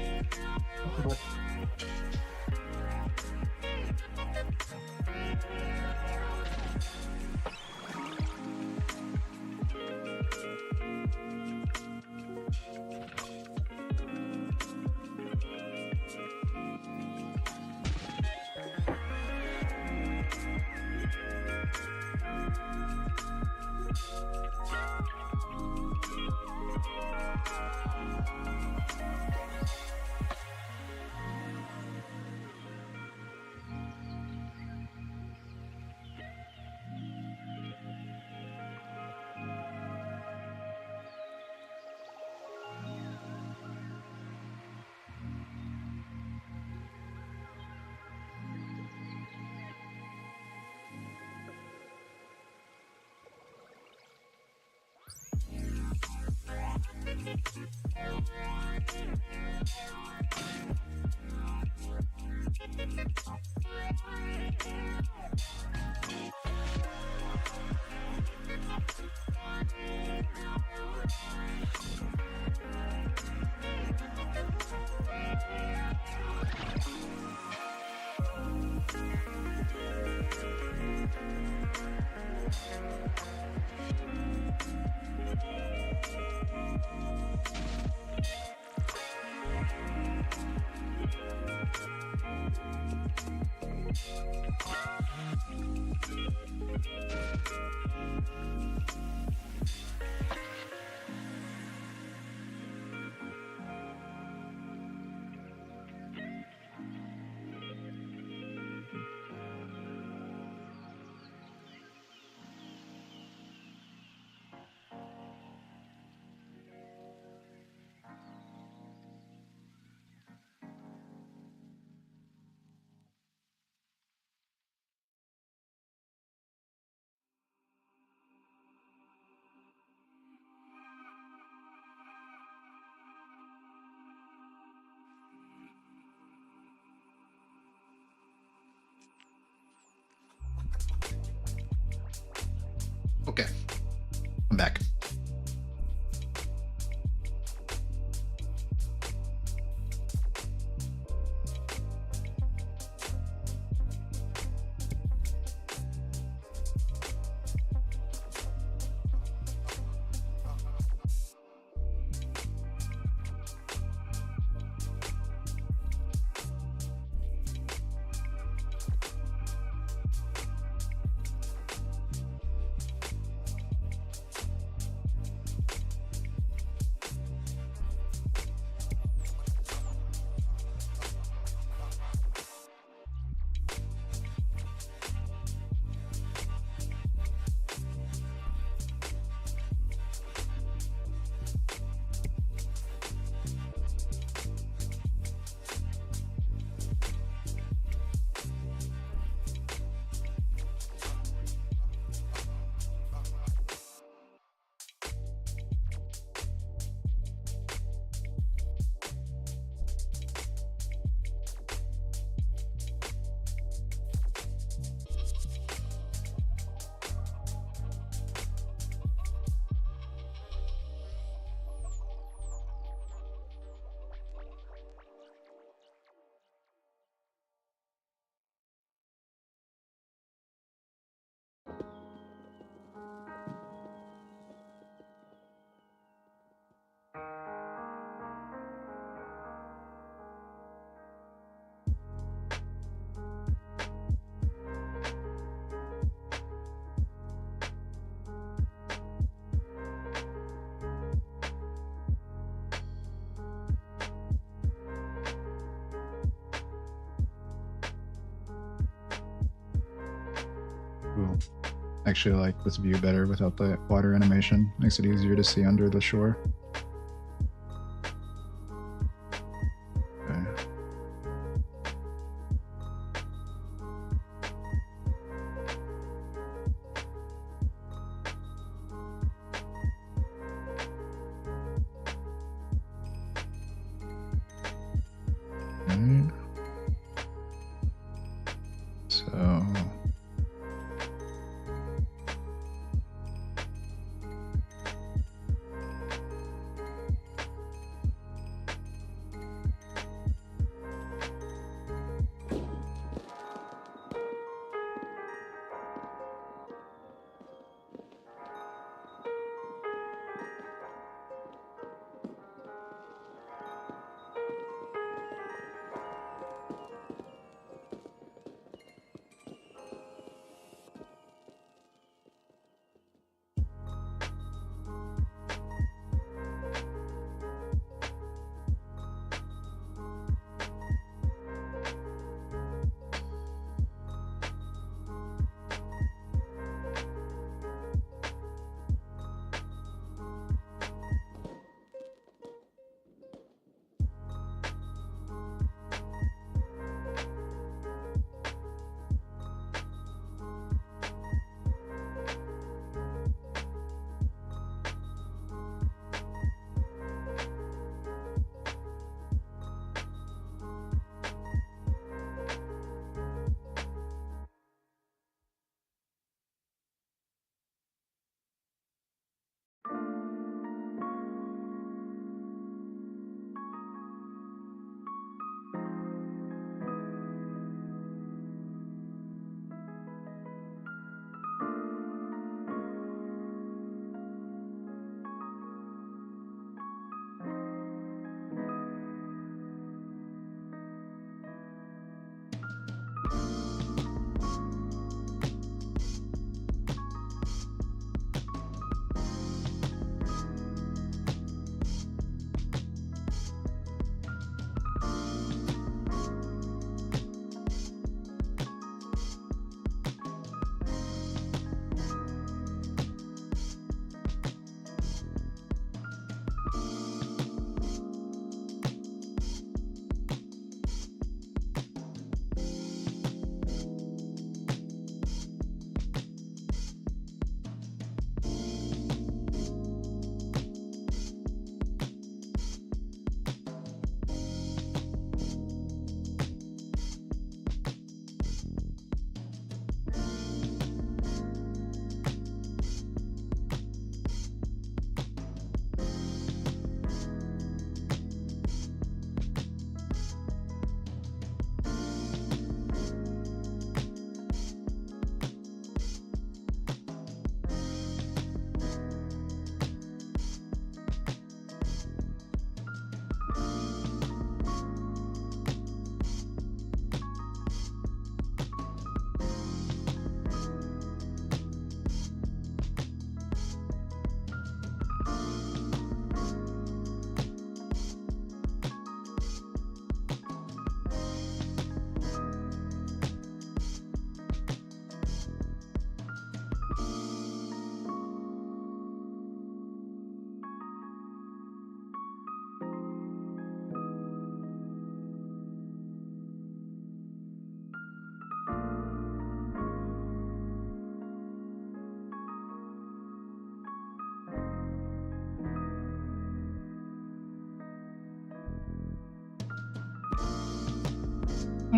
Okay, I'm back. Cool. Actually, I like this view better without the water animation. Makes it easier to see under the shore. Okay. Right. So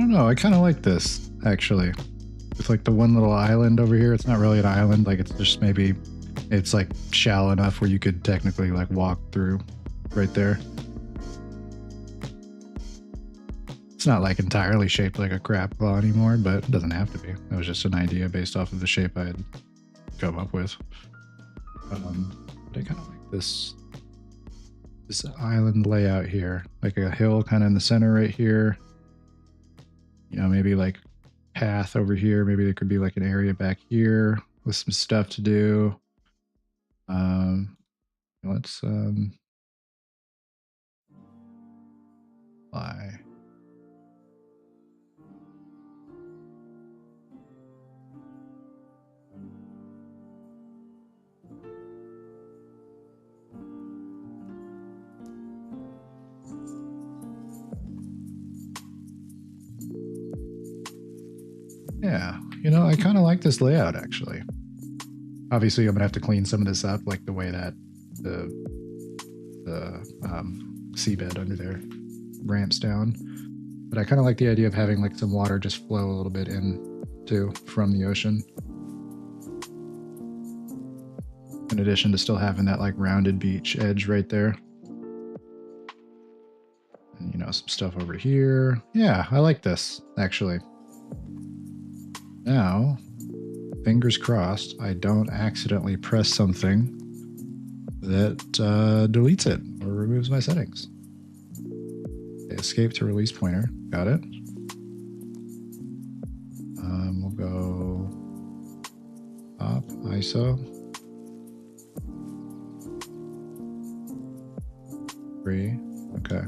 don't know. I kind of like this, actually. With like the one little island over here. It's not really an island. Like it's just maybe it's like shallow enough where you could technically like walk through right there. It's not like entirely shaped like a crab claw anymore, but it doesn't have to be. It was just an idea based off of the shape I had come up with. But I kind of like this island layout here, like a hill kind of in the center right here. You know, maybe like path over here. Maybe there could be like an area back here with some stuff to do. Let's fly. Yeah, you know, I kind of like this layout actually. Obviously, I'm gonna have to clean some of this up, like the way that the seabed under there ramps down. But I kind of like the idea of having like some water just flow a little bit in too from the ocean. In addition to still having that like rounded beach edge right there. And, you know, some stuff over here. Yeah, I like this actually. Now, fingers crossed, I don't accidentally press something that deletes it or removes my settings. Okay, escape to release pointer. Got it. We'll go up, ISO. 3. Okay.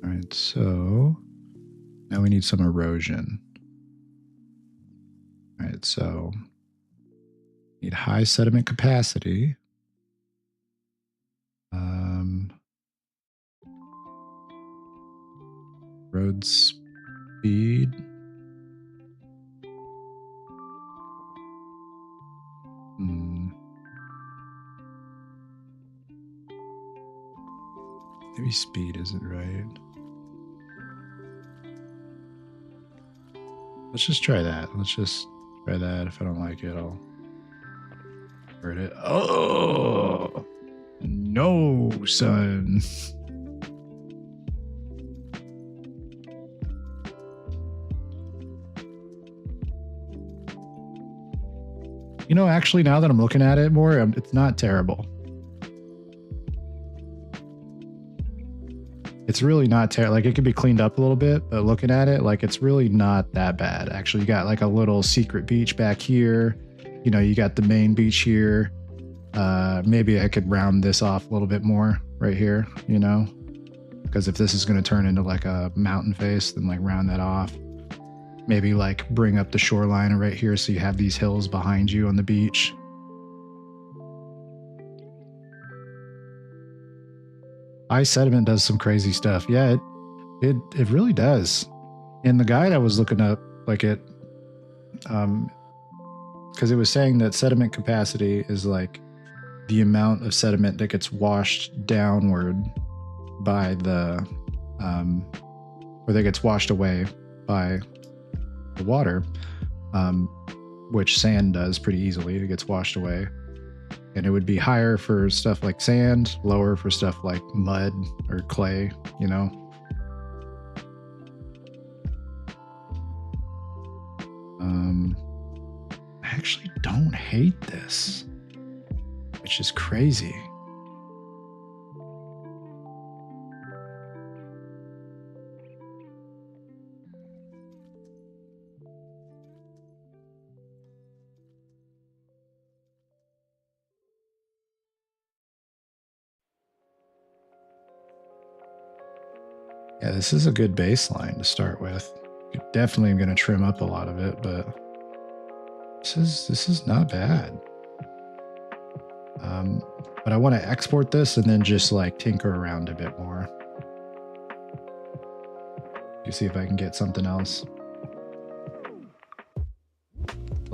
All right, so now we need some erosion. All right, so need high sediment capacity. Road speed. Maybe speed isn't right. Let's just try that. Let's just try that. If I don't like it, I'll hurt it. Oh, no, son. You know, actually, now that I'm looking at it more, it's not terrible. It's really not terrible. Like, it could be cleaned up a little bit, but looking at it, like, it's really not that bad. Actually, you got like a little secret beach back here. You know, you got the main beach here. Maybe I could round this off a little bit more right here, you know, because if this is going to turn into like a mountain face, then like round that off. Maybe like bring up the shoreline right here so you have these hills behind you on the beach. Ice sediment does some crazy stuff. Yeah, it really does. In the guide I was looking up, like it, because it was saying that sediment capacity is like the amount of sediment that gets washed downward by the, or that gets washed away by the water, which sand does pretty easily. It gets washed away. And it would be higher for stuff like sand, lower for stuff like mud or clay, you know? I actually don't hate this, which is crazy. Yeah, this is a good baseline to start with. Definitely am going to trim up a lot of it, but this is not bad. But I want to export this and then just like tinker around a bit more. You see if I can get something else.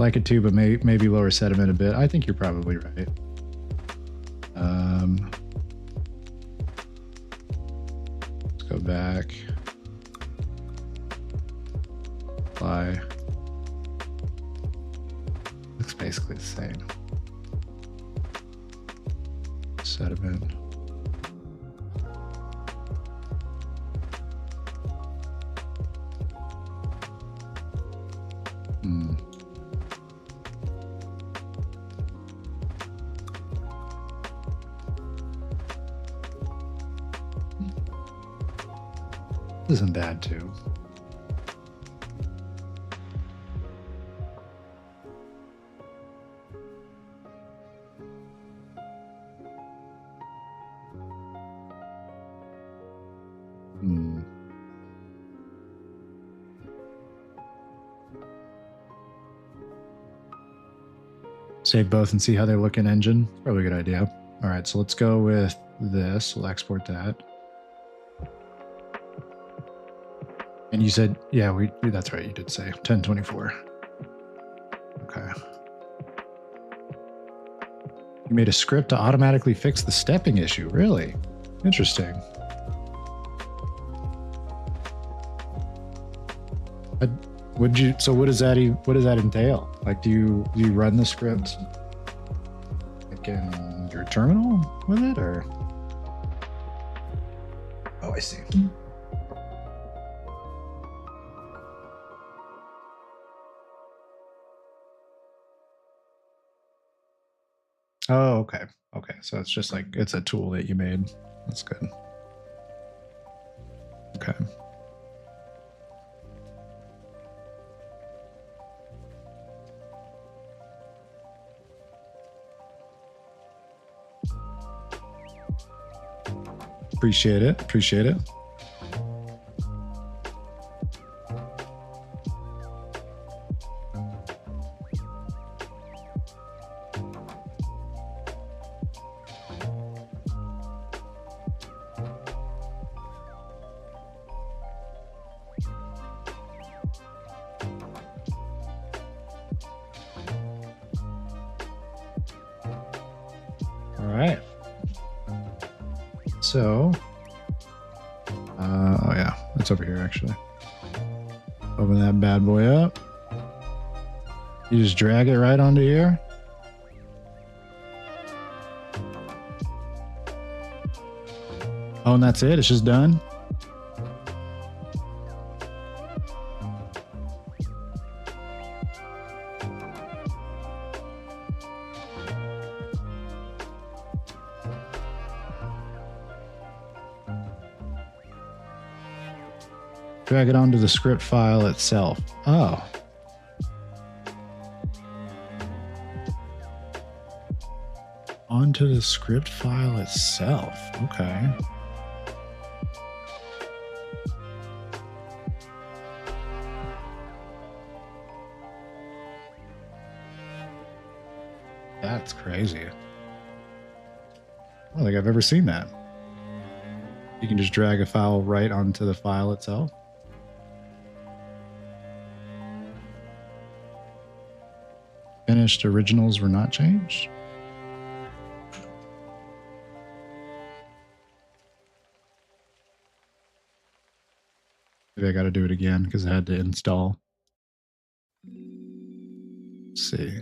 like it too, but maybe lower sediment a bit. I think you're probably right. Let's go back. Apply. Looks basically the same. Sediment. This isn't bad too. Save both and see how they look in engine. Probably a good idea. All right, so let's go with this. We'll export that. And you said, yeah, that's right. You did say 1024. Okay. You made a script to automatically fix the stepping issue. Really? Interesting. So what does that entail? Like, do you run the script like in your terminal with it, or? Oh, I see. Oh, okay. Okay. So it's just like, it's a tool that you made. That's good. Okay. Appreciate it. Appreciate it. All right. So, oh yeah, it's over here actually. Open that bad boy up. You just drag it right onto here. Oh, and that's it? It's just done? Drag it onto the script file itself. Oh. Onto the script file itself. Okay. That's crazy. I don't think I've ever seen that. You can just drag a file right onto the file itself. Finished originals were not changed. Maybe I got to do it again because I had to install. Let's see.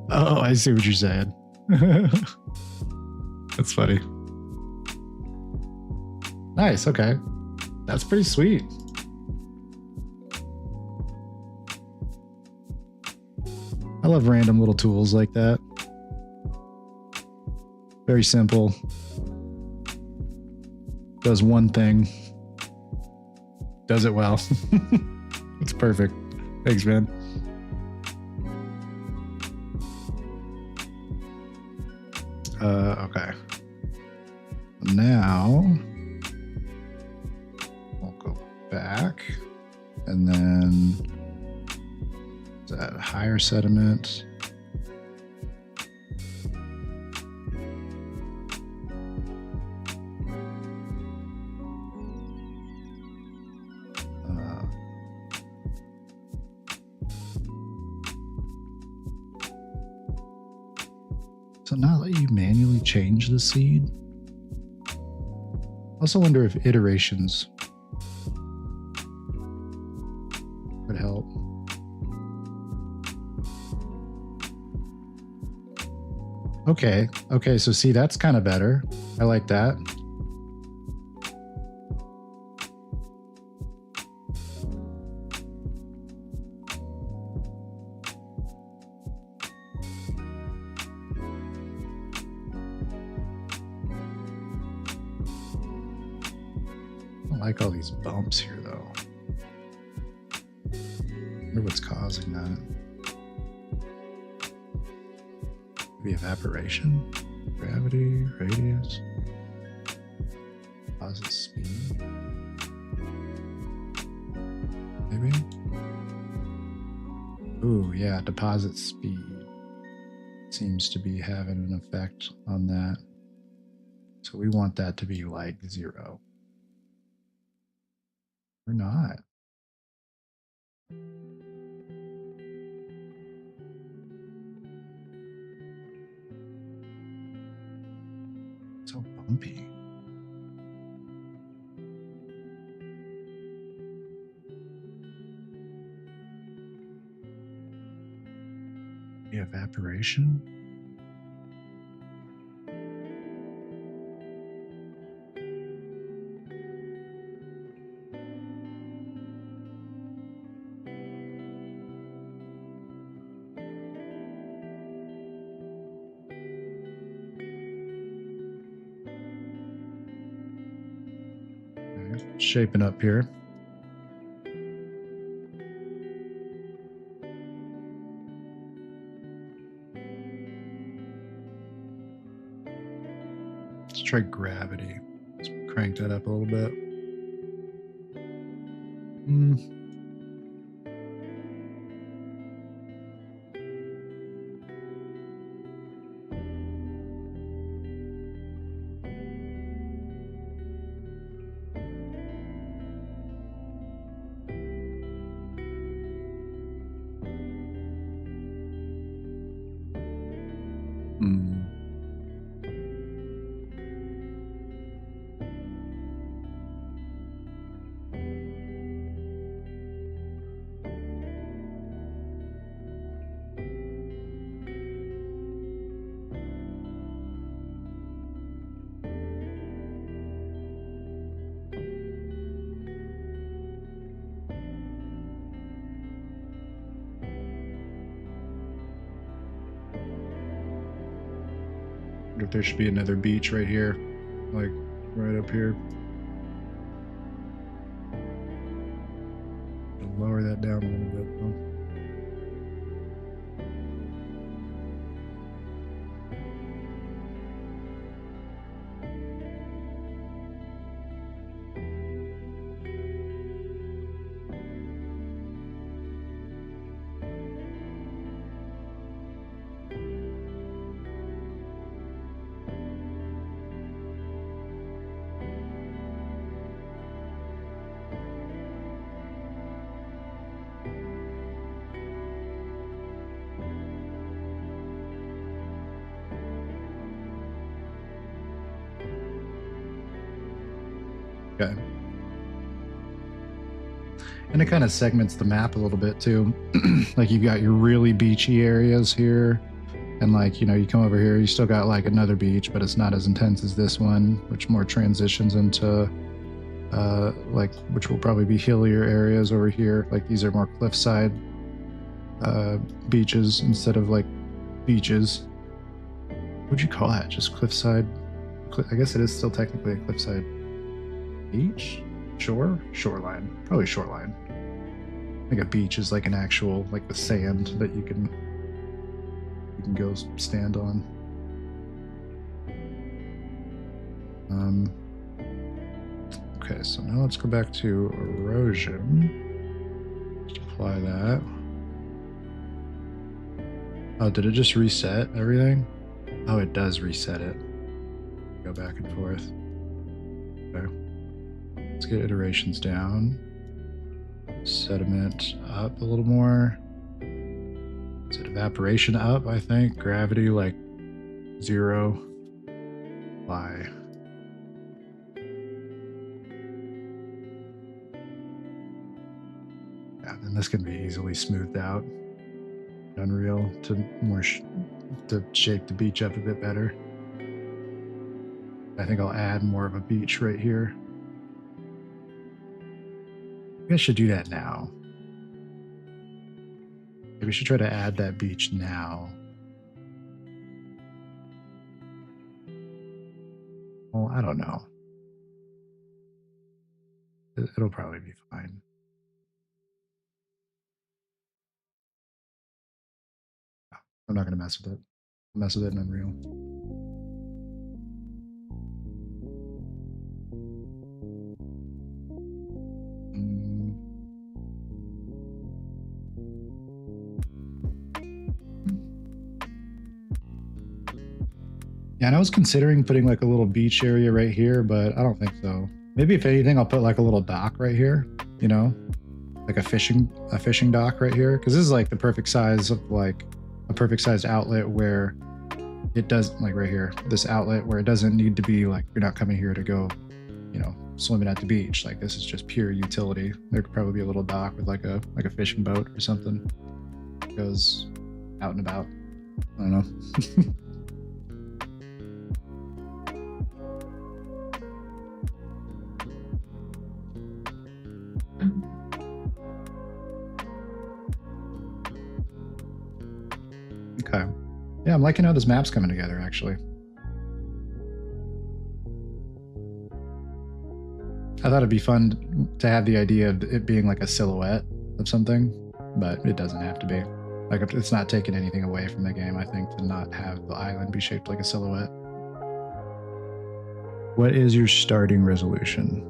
Oh, I see what you're saying. That's funny. Nice. Okay. That's pretty sweet. I love random little tools like that. Very simple. Does one thing. Does it well. It's perfect. Thanks, man. Okay. Now we'll go back and then that higher sediment. So not let you manually change the seed. Also wonder if iterations would help. Okay, so see, that's kind of better. I like that. I don't like all these bumps here, though. I wonder what's causing that. Maybe evaporation, gravity, radius, deposit speed. Maybe. Ooh, yeah, deposit speed seems to be having an effect on that. So we want that to be like 0. Or not. So bumpy. The evaporation. Shaping up here. Let's try gravity. Let's crank that up a little bit. If there should be another beach right here, like right up here. I'll lower that down a little bit though. Okay. And it kind of segments the map a little bit too. Like you've got your really beachy areas here. And like, you know, you come over here, you still got like another beach, but it's not as intense as this one, which more transitions into like, which will probably be hillier areas over here. Like these are more cliffside beaches instead of like beaches. What would you call that? Just cliffside? I guess it is still technically a cliffside beach? Shore? Shoreline. Probably shoreline. Like a beach is like an actual, like the sand that you can go stand on. Okay, so now let's go back to erosion. Just apply that. Oh, did it just reset everything? Oh, it does reset it. Go back and forth. Okay. Let's get iterations down. Sediment up a little more. Is it evaporation up, I think? Gravity, like 0, apply. Yeah, and this can be easily smoothed out. Unreal to to shape the beach up a bit better. I think I'll add more of a beach right here. Maybe I should do that now. Maybe we should try to add that beach now. Well, I don't know. It'll probably be fine. I'm not going to mess with it. I'll mess with it in Unreal. Yeah, and I was considering putting like a little beach area right here, but I don't think so. Maybe if anything, I'll put like a little dock right here, you know, like a fishing dock right here. Cause this is like the perfect size of like a perfect sized outlet where it does like right here, this outlet where it doesn't need to be like, you're not coming here to go, you know, swimming at the beach. Like this is just pure utility. There could probably be a little dock with like a fishing boat or something. It goes out and about. I don't know. Okay. Yeah, I'm liking how this map's coming together, actually. I thought it'd be fun to have the idea of it being like a silhouette of something, but it doesn't have to be. Like, it's not taking anything away from the game, I think, to not have the island be shaped like a silhouette. What is your starting resolution?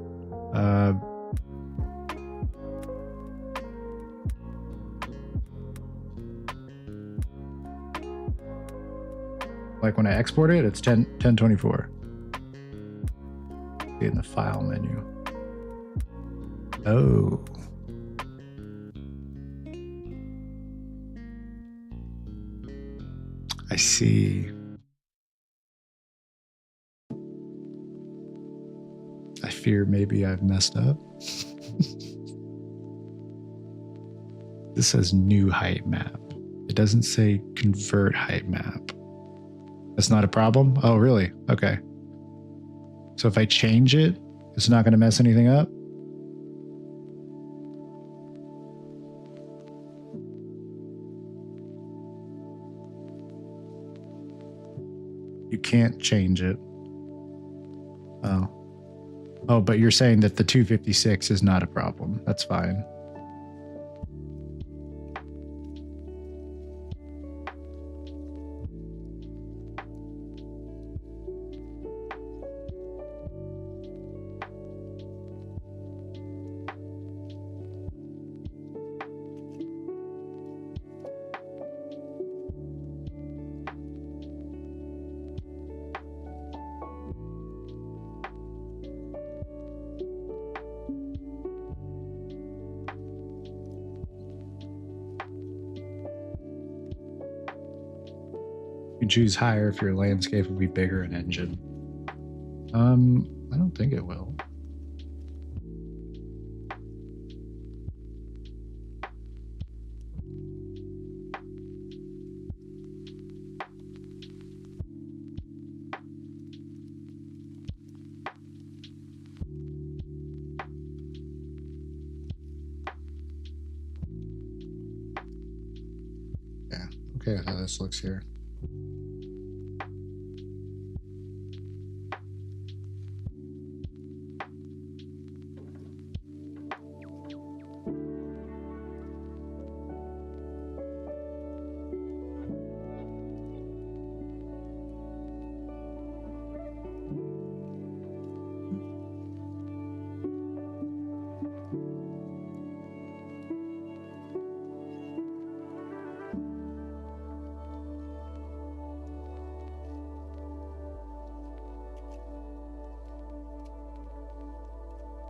Like when I export it, it's 1024. In the file menu. Oh. I see. I fear maybe I've messed up. This says new height map. It doesn't say convert height map. That's not a problem? Oh, really? Okay. So if I change it, it's not going to mess anything up? You can't change it. Oh. Oh, but you're saying that the 256 is not a problem. That's fine. You can choose higher if your landscape will be bigger in engine. I don't think it will. Yeah, okay with how this looks here.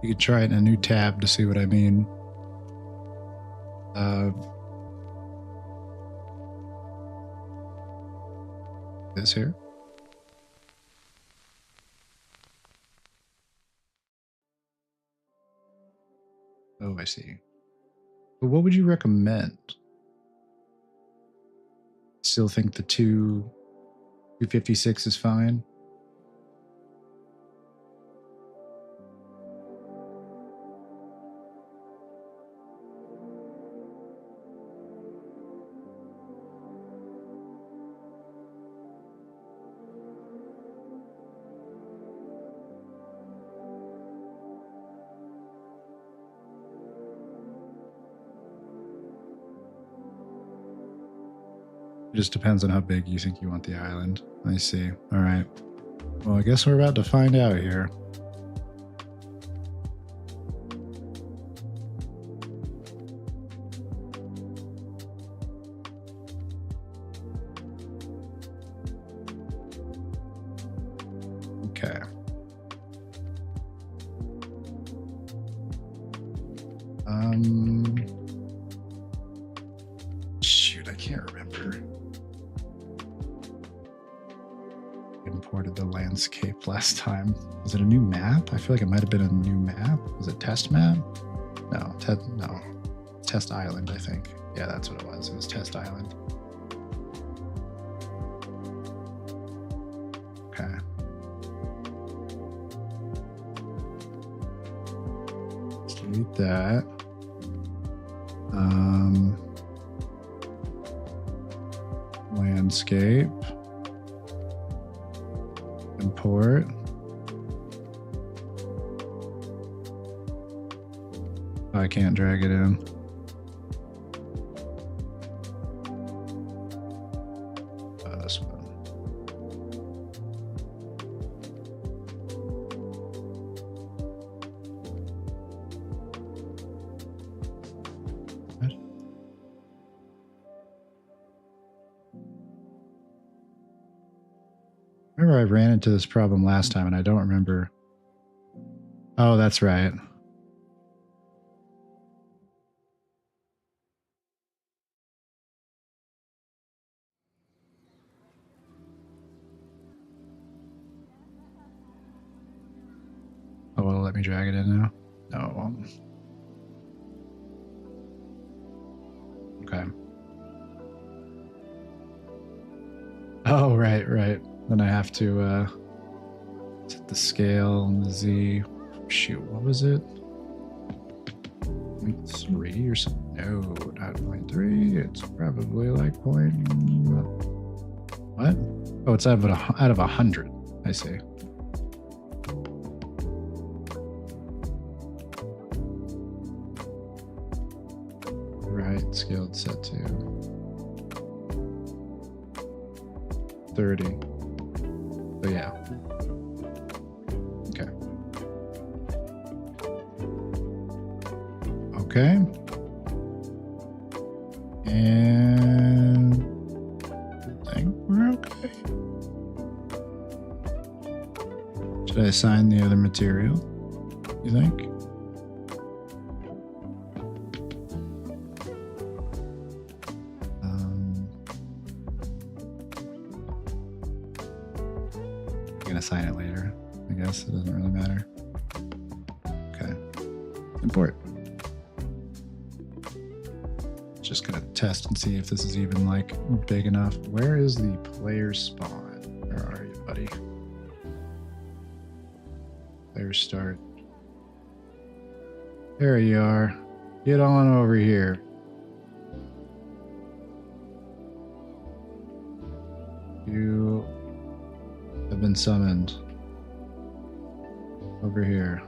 You could try it in a new tab to see what I mean. This here. Oh, I see. But what would you recommend? Still think the 256 is fine? It just depends on how big you think you want the island. I see. All right. Well, I guess we're about to find out here. Okay. Shoot, I can't remember. Imported the landscape last time. Was it a new map? I feel like it might have been a new map. Was it test map? No, Test Island, I think. Yeah, that's what it was. It was Test Island. Okay. Let's delete that. Landscape. Import. I can't drag it in. This one. What? Remember I ran into this problem last time and I don't remember. Oh, that's right. Oh, well, let me drag it in now. No, it won't. Okay. Oh, right. Then I have to set the scale and the Z. Shoot, what was it? 0.3 or something? No, not 0.3. It's probably like what? Oh, it's out of 100. I see. Right, scaled set to 30. So yeah. Okay. Okay. And I think we're okay. Should I assign the other material? You think? Assign it later. I guess it doesn't really matter. Okay. Import. Just gonna test and see if this is even like big enough. Where is the player spawn? Where are you, buddy? Player start. There you are. Get on over here. You have been summoned over here.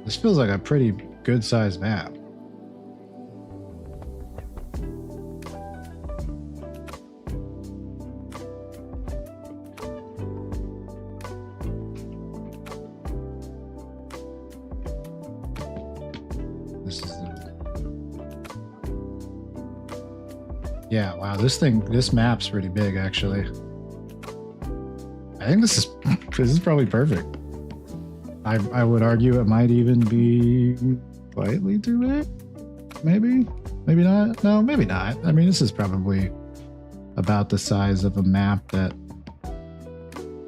This feels like a pretty good sized map. This is the... Yeah, wow, this map's pretty big actually. I think this is probably perfect. I would argue it might even be slightly too big. Maybe not. No, maybe not. I mean, this is probably about the size of a map that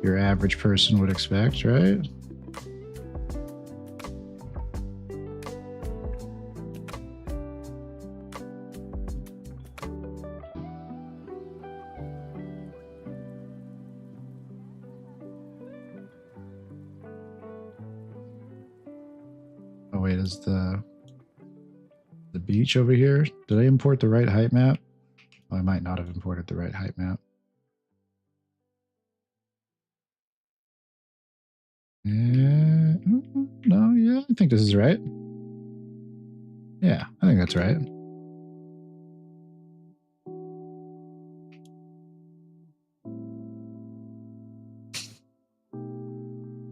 your average person would expect, right? is the beach over here. Did I import the right height map? Oh, I might not have imported the right height map. No, yeah, I think this is right. Yeah, I think that's right.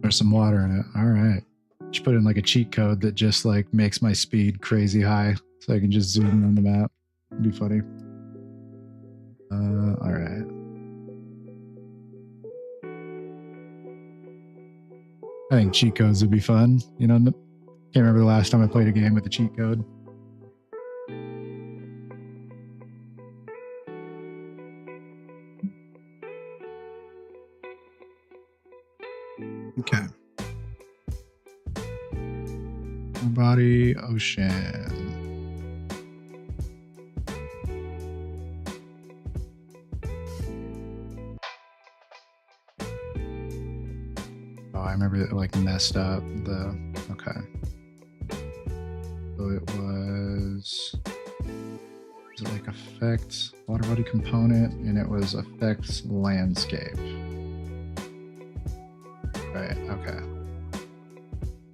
There's some water in it. All right. Should put in like a cheat code that just like makes my speed crazy high so I can just zoom in on the map. It'd be funny. All right. I think cheat codes would be fun. You know, can't remember the last time I played a game with a cheat code. Okay. Body, ocean. Oh, I remember it like messed up the, okay. So it was it like effects, water body component, and it was effects landscape. Right, okay.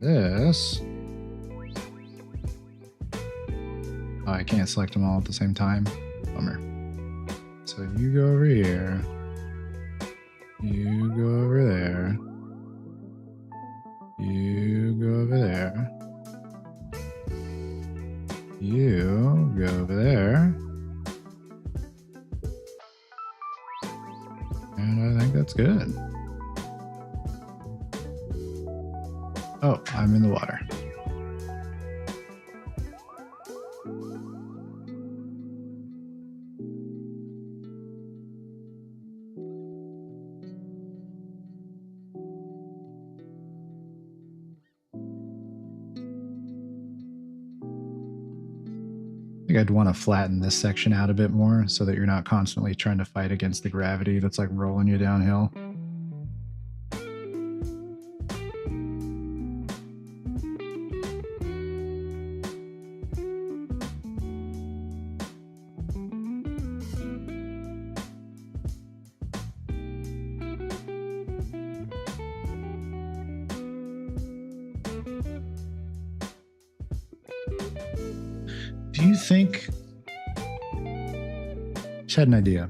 This, oh, I can't select them all at the same time. Bummer. So you go over here. You go over there. You go over there. You go over there. And I think that's good. Oh, I'm in the water. I think I'd want to flatten this section out a bit more so that you're not constantly trying to fight against the gravity that's like rolling you downhill. Do you think, just had an idea.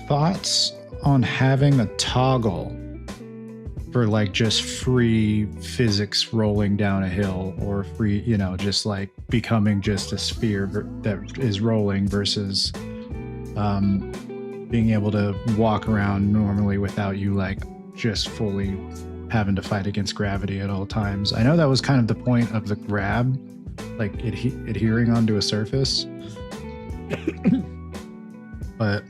Thoughts on having a toggle for like just free physics rolling down a hill, or free, you know, just like becoming just a sphere that is rolling versus being able to walk around normally without you like just fully having to fight against gravity at all times. I know that was kind of the point of the grab, like adhering onto a surface. But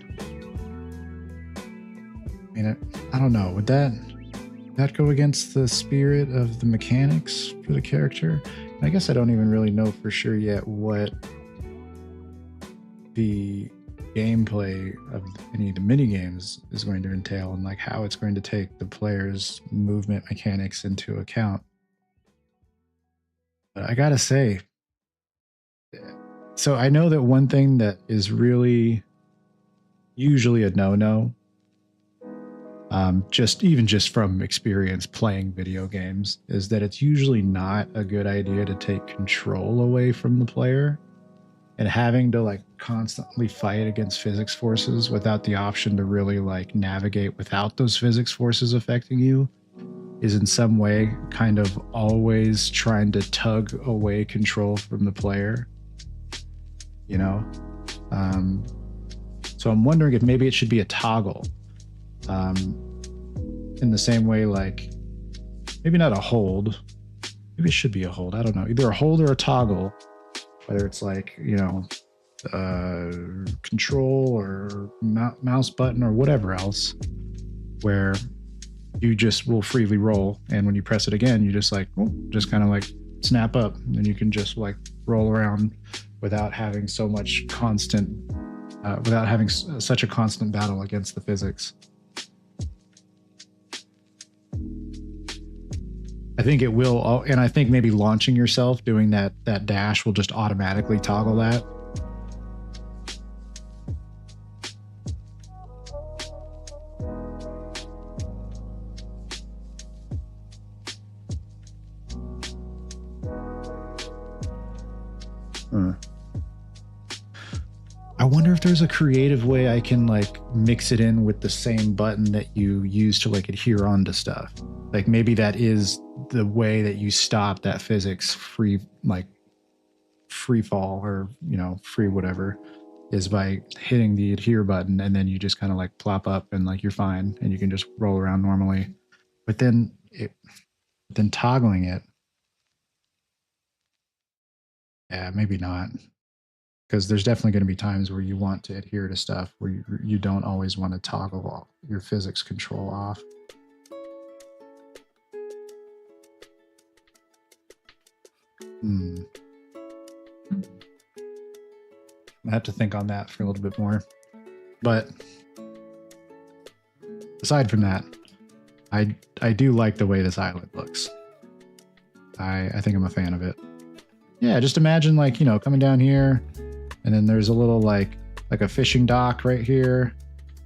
I mean, I don't know. Would that go against the spirit of the mechanics for the character? I guess I don't even really know for sure yet what the gameplay of any of the mini games is going to entail, and like how it's going to take the player's movement mechanics into account. But I gotta say, so I know that one thing that is really usually a no-no, just from experience playing video games, is that it's usually not a good idea to take control away from the player. And having to like constantly fight against physics forces without the option to really like navigate without those physics forces affecting you is in some way kind of always trying to tug away control from the player, you know? So I'm wondering if maybe it should be a toggle, in the same way, like maybe not a hold, maybe it should be a hold. I don't know, either a hold or a toggle. Whether it's like, you know, control or mouse button or whatever else, where you just will freely roll. And when you press it again, you just like, just kind of like snap up, and you can just like roll around without having so much constant, without having such a constant battle against the physics. I think it will, and I think maybe launching yourself, doing that dash will just automatically toggle that. I wonder if there's a creative way I can like mix it in with the same button that you use to like adhere onto stuff. Like maybe that is the way that you stop that physics free, like free fall or, free whatever, is by hitting the adhere button, and then you just kind of like plop up and like you're fine and you can just roll around normally. But then toggling it. Yeah, maybe not. Because there's definitely going to be times where you want to adhere to stuff where you don't always want to toggle your physics control off. I have to think on that for a little bit more. But aside from that, I do like the way this island looks. I think I'm a fan of it. Yeah, just imagine like, coming down here, and then there's a little like a fishing dock right here.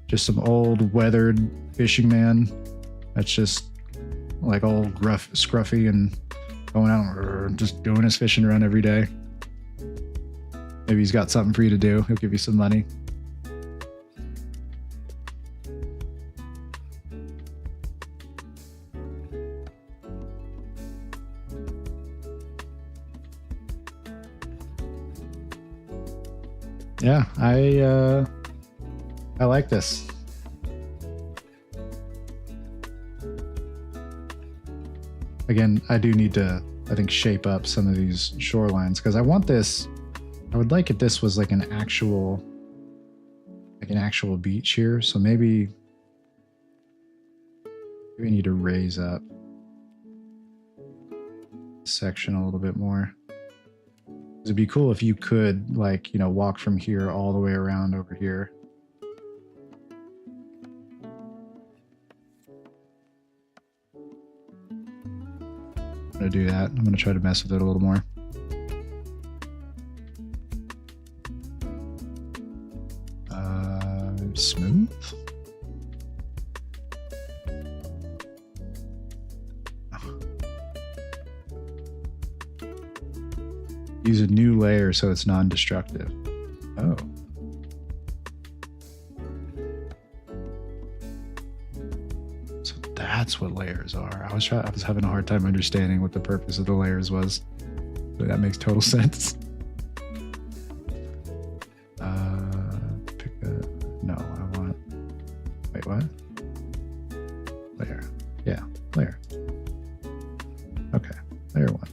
Just some old weathered fishing man that's just like old gruff, scruffy and going out just doing his fishing run every day. Maybe he's got something for you to do. He'll give you some money. Yeah, I like this. Again, I do need to, I think, shape up some of these shorelines because I want this. I would like if this was like an actual beach here. So maybe we need to raise up this section a little bit more. It'd be cool if you could like, walk from here all the way around over here. I'm gonna do that. I'm gonna try to mess with it a little more. Smooth. Use a new layer so it's non-destructive. Oh. So that's what layers are. I was having a hard time understanding what the purpose of the layers was. But that makes total sense. No, I want. Wait, what? Layer. Yeah, layer. Okay, layer one.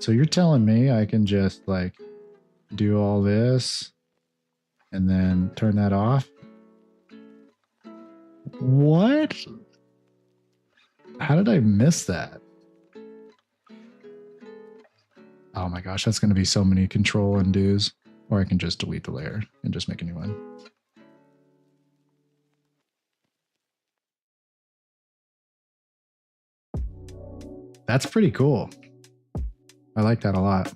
So you're telling me I can just like do all this and then turn that off? What? How did I miss that? Oh my gosh, that's going to be so many control undos. Or I can just delete the layer and just make a new one. That's pretty cool. I like that a lot.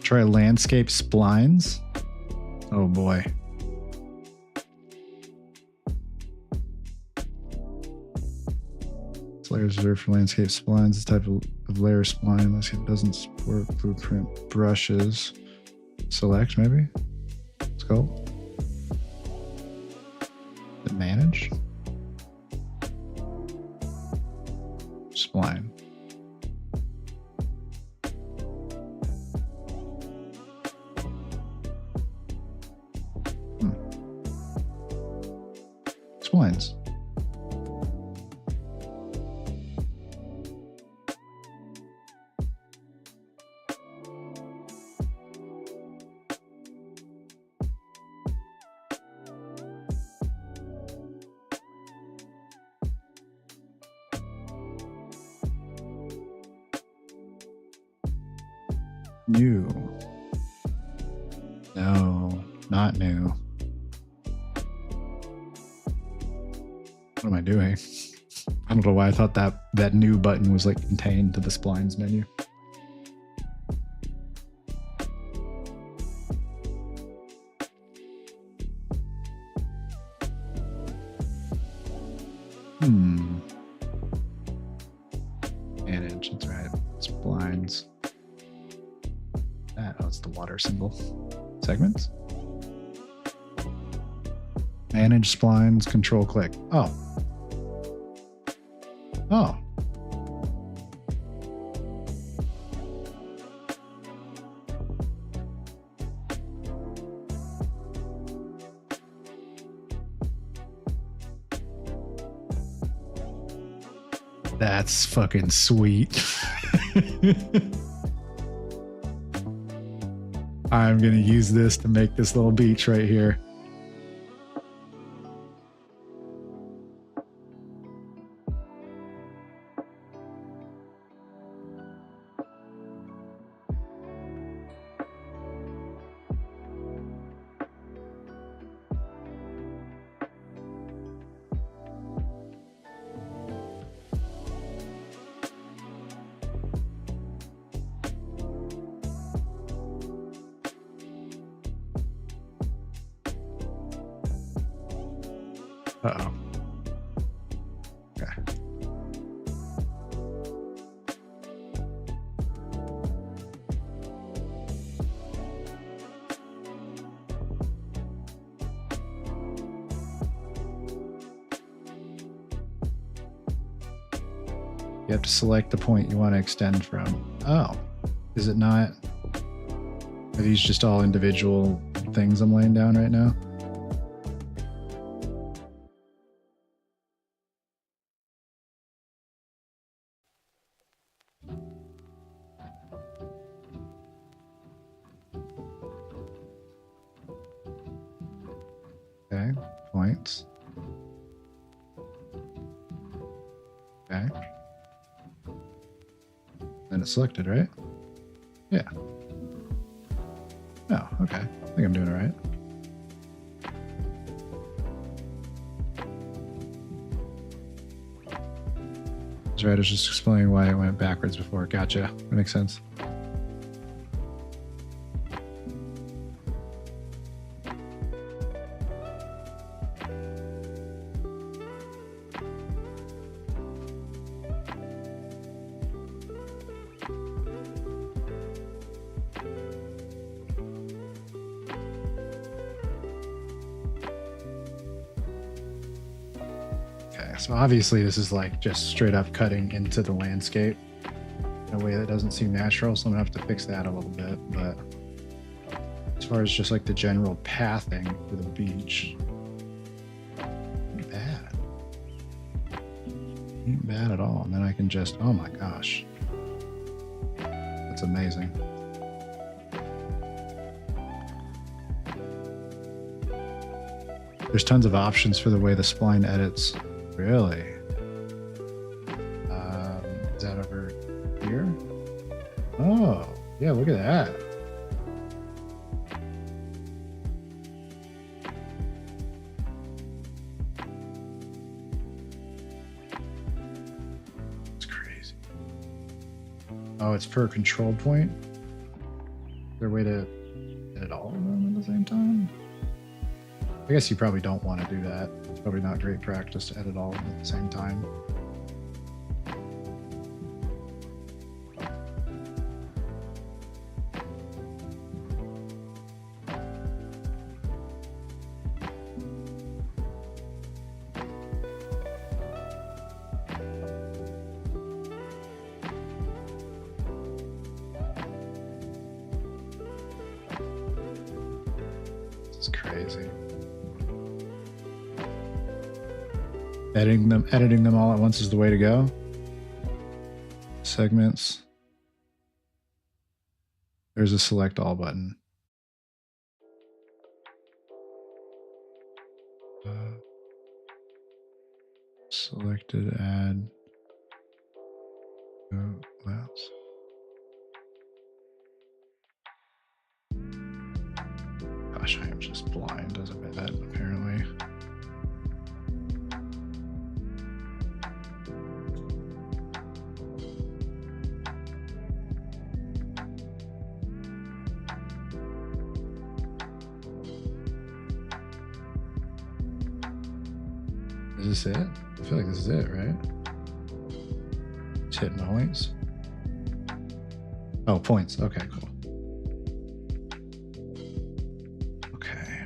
Try landscape splines. Oh boy. Layers reserved for landscape splines. This type of layer spline, unless it doesn't support blueprint brushes. Select, maybe? Sculpt. Manage. Spline. Splines. New. No, not new. What am I doing? I don't know why I thought that new button was like contained to the splines menu. Manage, that's right. Splines. Oh, it's the water symbol. Segments. Manage splines, control click. Oh. Oh. That's fucking sweet. I'm going to use this to make this little beach right here. Uh-oh. Okay. You have to select the point you want to extend from. Oh. Is it not? Are these just all individual things I'm laying down right now? Okay, points. Okay. Then it's selected, right? Yeah. Oh, okay. I think I'm doing it right. That's right. I was just explaining why it went backwards before. Gotcha. That makes sense. So obviously this is like just straight up cutting into the landscape in a way that doesn't seem natural. So I'm gonna have to fix that a little bit. But as far as just like the general pathing for the beach, ain't bad. Ain't bad at all. And then I can just, oh my gosh. That's amazing. There's tons of options for the way the spline edits. Really? Is that over here? Oh, yeah, look at that. It's crazy. Oh, it's per control point? Is there a way to edit all of them at the same time? I guess you probably don't want to do that. It's probably not great practice to edit all of them at the same time. It's crazy. Editing them all at once is the way to go. Segments. There's a select all button. Selected add. Oh, mouse. Is this it? I feel like this is it, right? Just hitting points. Oh, points. Okay, cool. Okay.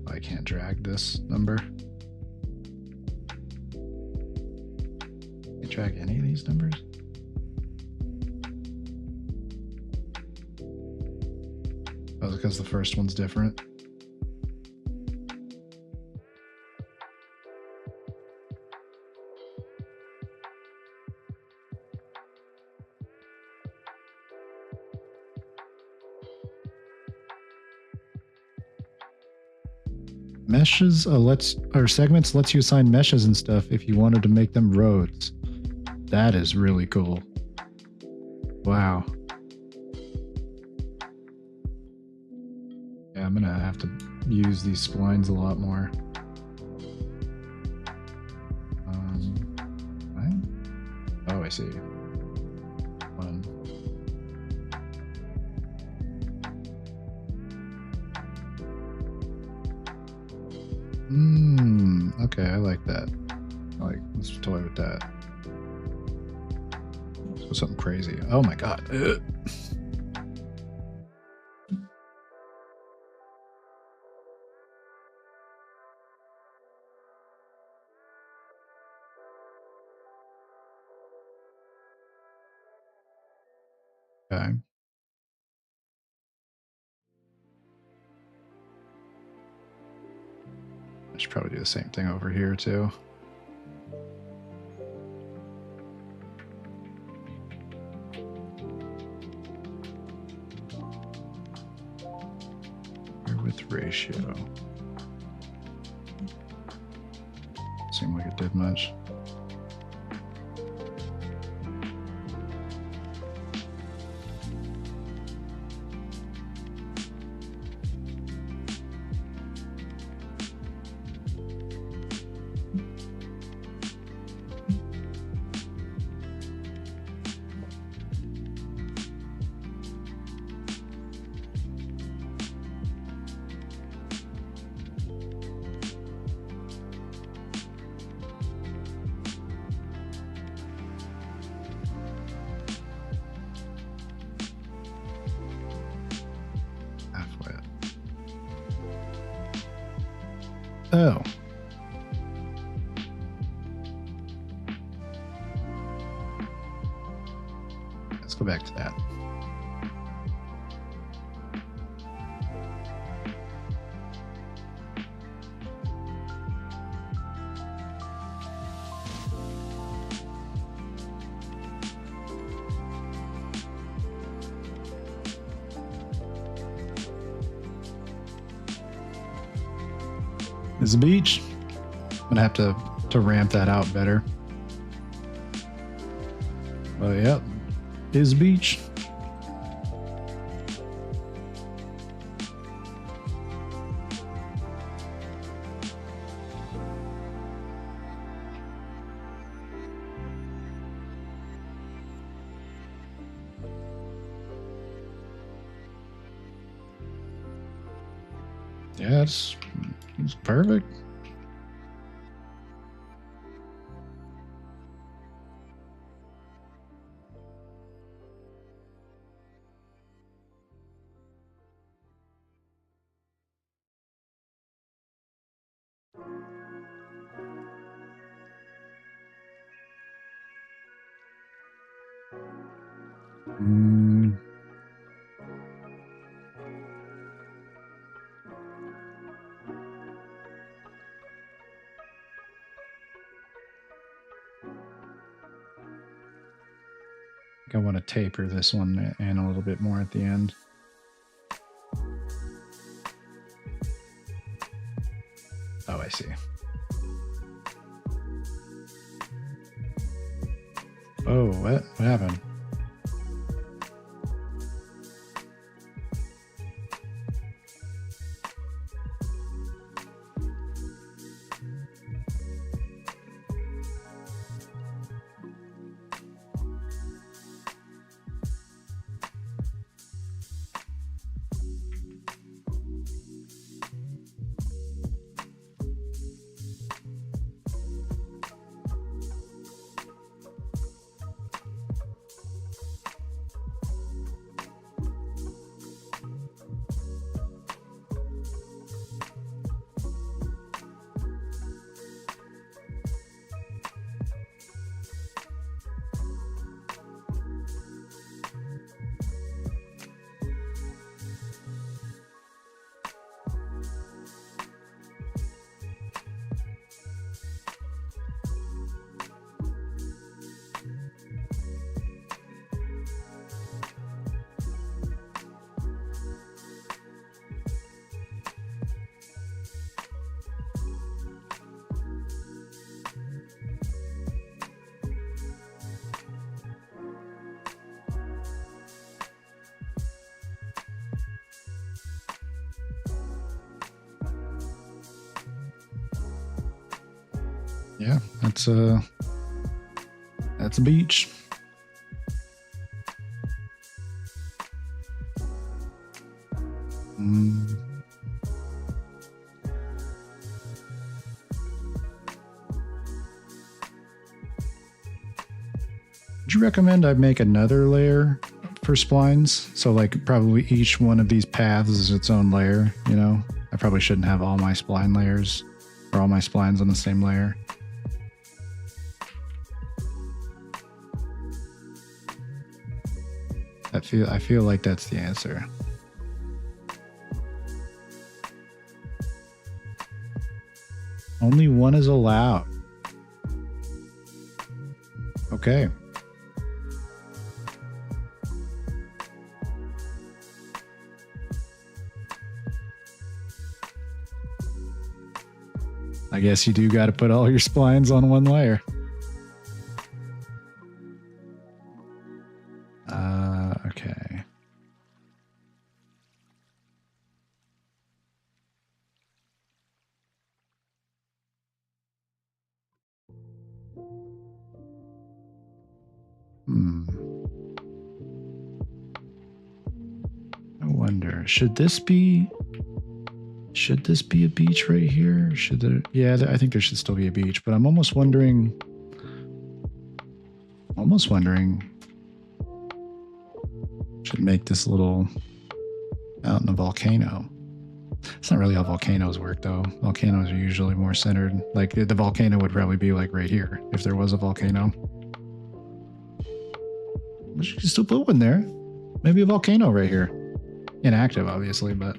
I can't drag this number. Can't drag any of these numbers? Oh, because the first one's different. Meshes segments lets you assign meshes and stuff if you wanted to make them roads. That is really cool. Wow. Yeah, I'm gonna have to use these splines a lot more. Oh, I see. One. Okay, I like that. Let's toy with that. So something crazy. Oh my god. Ugh. Okay. I should probably do the same thing over here too. With ratio. Seemed like it did much. Oh. Let's go back to that. Is the beach? I'm gonna have to ramp that out better. Oh, yep. Is beach. Yeah, it's perfect. I want to taper this one in a little bit more at the end. Oh, I see. Oh, what happened? Yeah, that's a beach. Would you recommend I make another layer for splines? So like probably each one of these paths is its own layer, you know? I probably shouldn't have all my spline layers or all my splines on the same layer. I feel like that's the answer. Only one is allowed. Okay. I guess you do got to put all your splines on one layer. Okay. I wonder, should this be a beach right here? Should there? Yeah, I think there should still be a beach, but I'm almost wondering. Should make this little out in a volcano. It's not really how volcanoes work, though. Volcanoes are usually more centered. Like the volcano would probably be like right here if there was a volcano. But you can still put one there. Maybe a volcano right here. Inactive, obviously, but.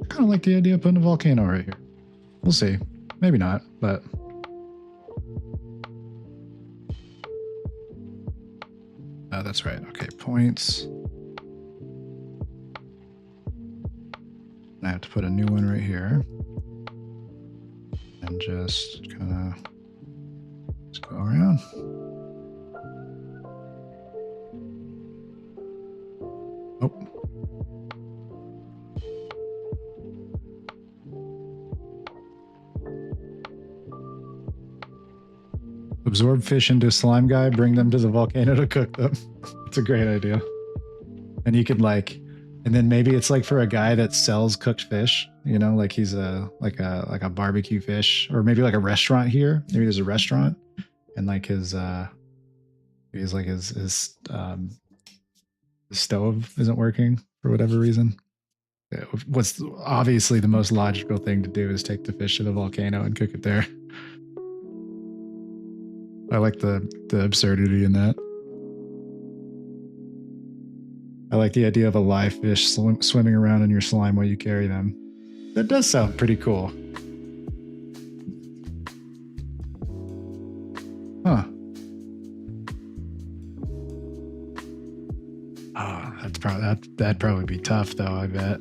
I kind of like the idea of putting a volcano right here. We'll see. Maybe not, but. Oh, that's right. Okay, points. I have to put a new one right here. And just kind of go around. Oh. Absorb fish into slime guy, bring them to the volcano to cook them. It's a great idea. And you could like, and then maybe it's like for a guy that sells cooked fish, you know, like he's like a barbecue fish, or maybe like a restaurant here. Maybe there's a restaurant and like his stove isn't working for whatever reason. What's obviously the most logical thing to do is take the fish to the volcano and cook it there. I like the absurdity in that. I like the idea of a live fish swimming around in your slime while you carry them. That does sound pretty cool. Huh. Oh, that'd probably be tough though, I bet.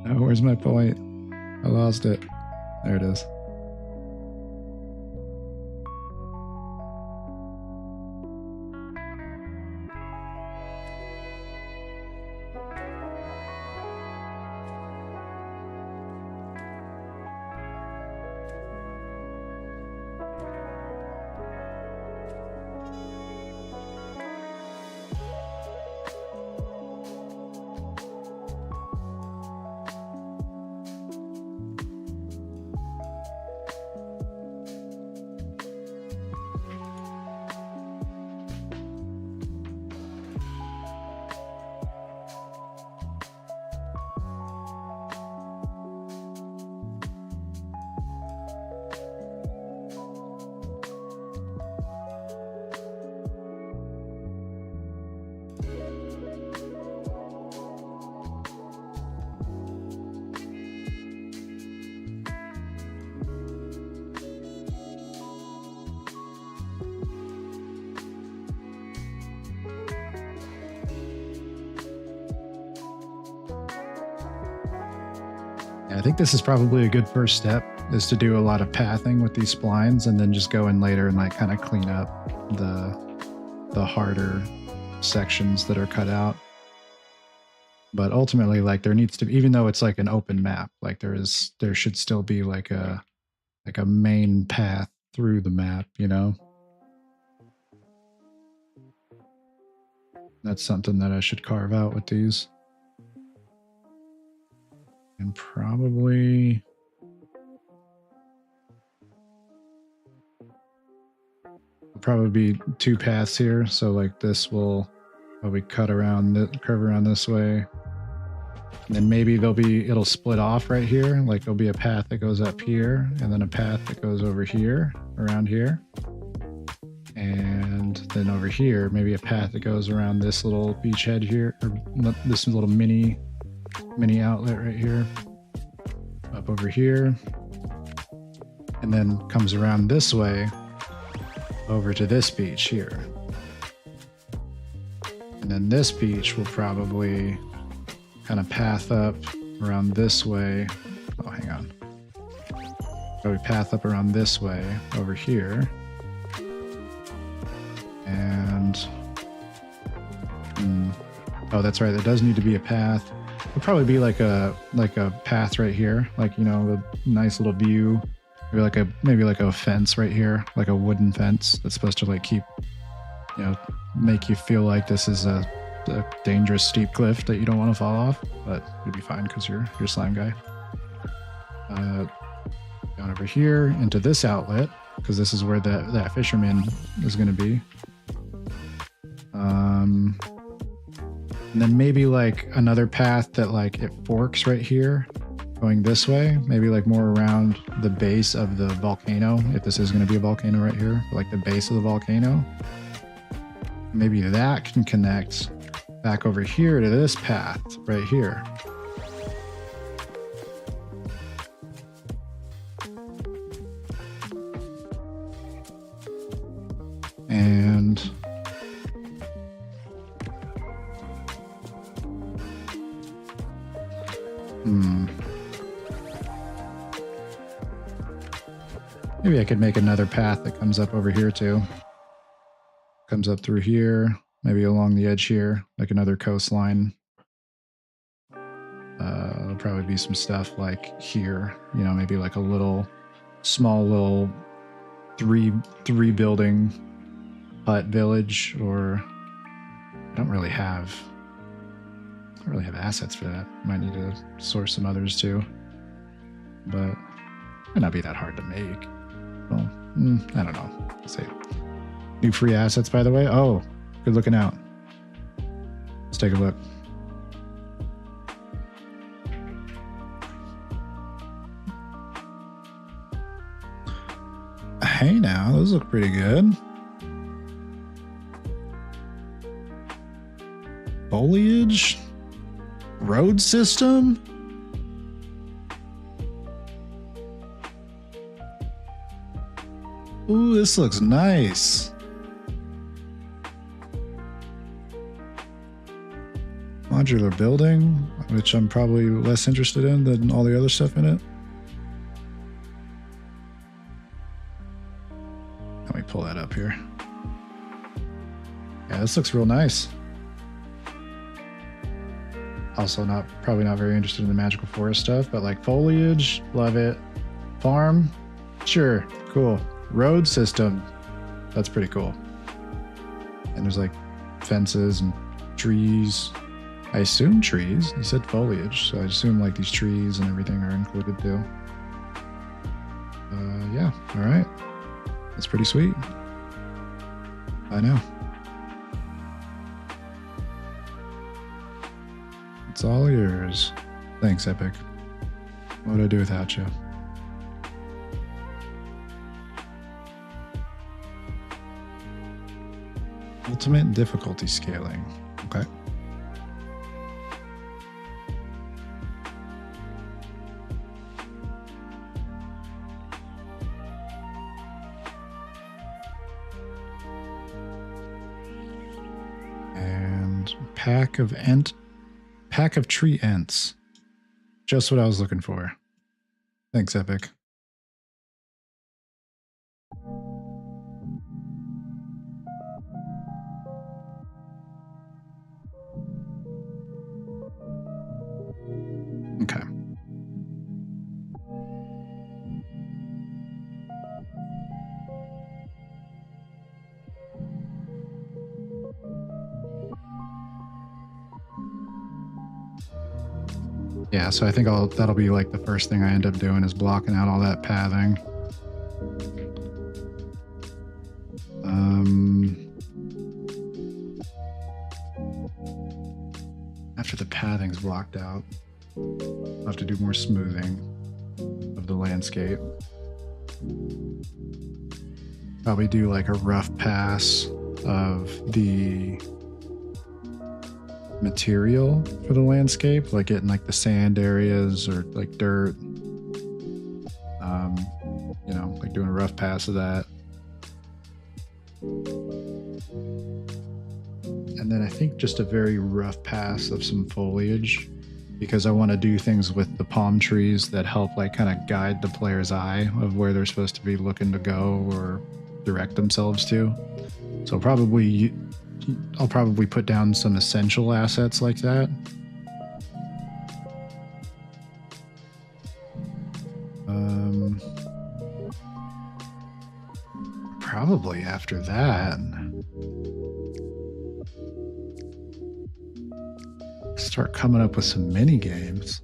Oh, where's my point? I lost it. There it is. Yeah, I think this is probably a good first step, is to do a lot of pathing with these splines and then just go in later and like kind of clean up the harder sections that are cut out. But ultimately, like there needs to be, even though it's like an open map, like there should still be like a main path through the map, you know? That's something that I should carve out with these. And probably be 2 paths here. So like this will probably curve around this way. And then maybe it'll split off right here. Like there'll be a path that goes up here and then a path that goes over here, around here. And then over here, maybe a path that goes around this little beachhead here, or this little mini outlet right here, up over here, and then comes around this way over to this beach here. And then this beach will probably kind of path up around this way. Oh, hang on. Probably path up around this way over here. And oh, that's right. There does need to be a path. It'll probably be like a path right here, like, you know, a nice little view. Maybe like a fence right here, like a wooden fence that's supposed to like keep, you know, make you feel like this is a dangerous steep cliff that you don't want to fall off, but you'll be fine because you're a slime guy. Down over here into this outlet, because this is where that fisherman is going to be. And then maybe like another path that like it forks right here going this way, maybe like more around the base of the volcano, if this is going to be a volcano right here, like the base of the volcano. Maybe that can connect back over here to this path right here. And maybe I could make another path that comes up over here too. Comes up through here, maybe along the edge here, like another coastline. There'll probably be some stuff like here, you know, maybe like a small little three building hut village, or I don't really have assets for that. Might need to source some others too, but it might not be that hard to make. Well, I don't know. Let's see. New free assets, by the way. Oh, good looking out. Let's take a look. Hey now, those look pretty good. Foliage? Road system? Ooh, this looks nice. Modular building, which I'm probably less interested in than all the other stuff in it. Let me pull that up here. Yeah, this looks real nice. Also probably not very interested in the magical forest stuff, but like foliage, love it. Farm, sure, cool. Road system, that's pretty cool. And there's like fences and trees. I assume trees. You said foliage, so I assume like these trees and everything are included too. Yeah, all right. That's pretty sweet. I know. It's all yours. Thanks, Epic. What would I do without you? Ultimate difficulty scaling. Okay. And pack of tree ents. Just what I was looking for. Thanks, Epic. Okay. Yeah, so I think that'll be like the first thing I end up doing is blocking out all that pathing. After the pathing's blocked out, I'll have to do more smoothing of the landscape. Probably do like a rough pass of the material for the landscape, like getting like the sand areas or like dirt. You know, like doing a rough pass of that. And then I think just a very rough pass of some foliage, because I want to do things with the palm trees that help like kind of guide the player's eye of where they're supposed to be looking to go or direct themselves to. So I'll probably put down some essential assets like that. Probably after that, start coming up with some mini games.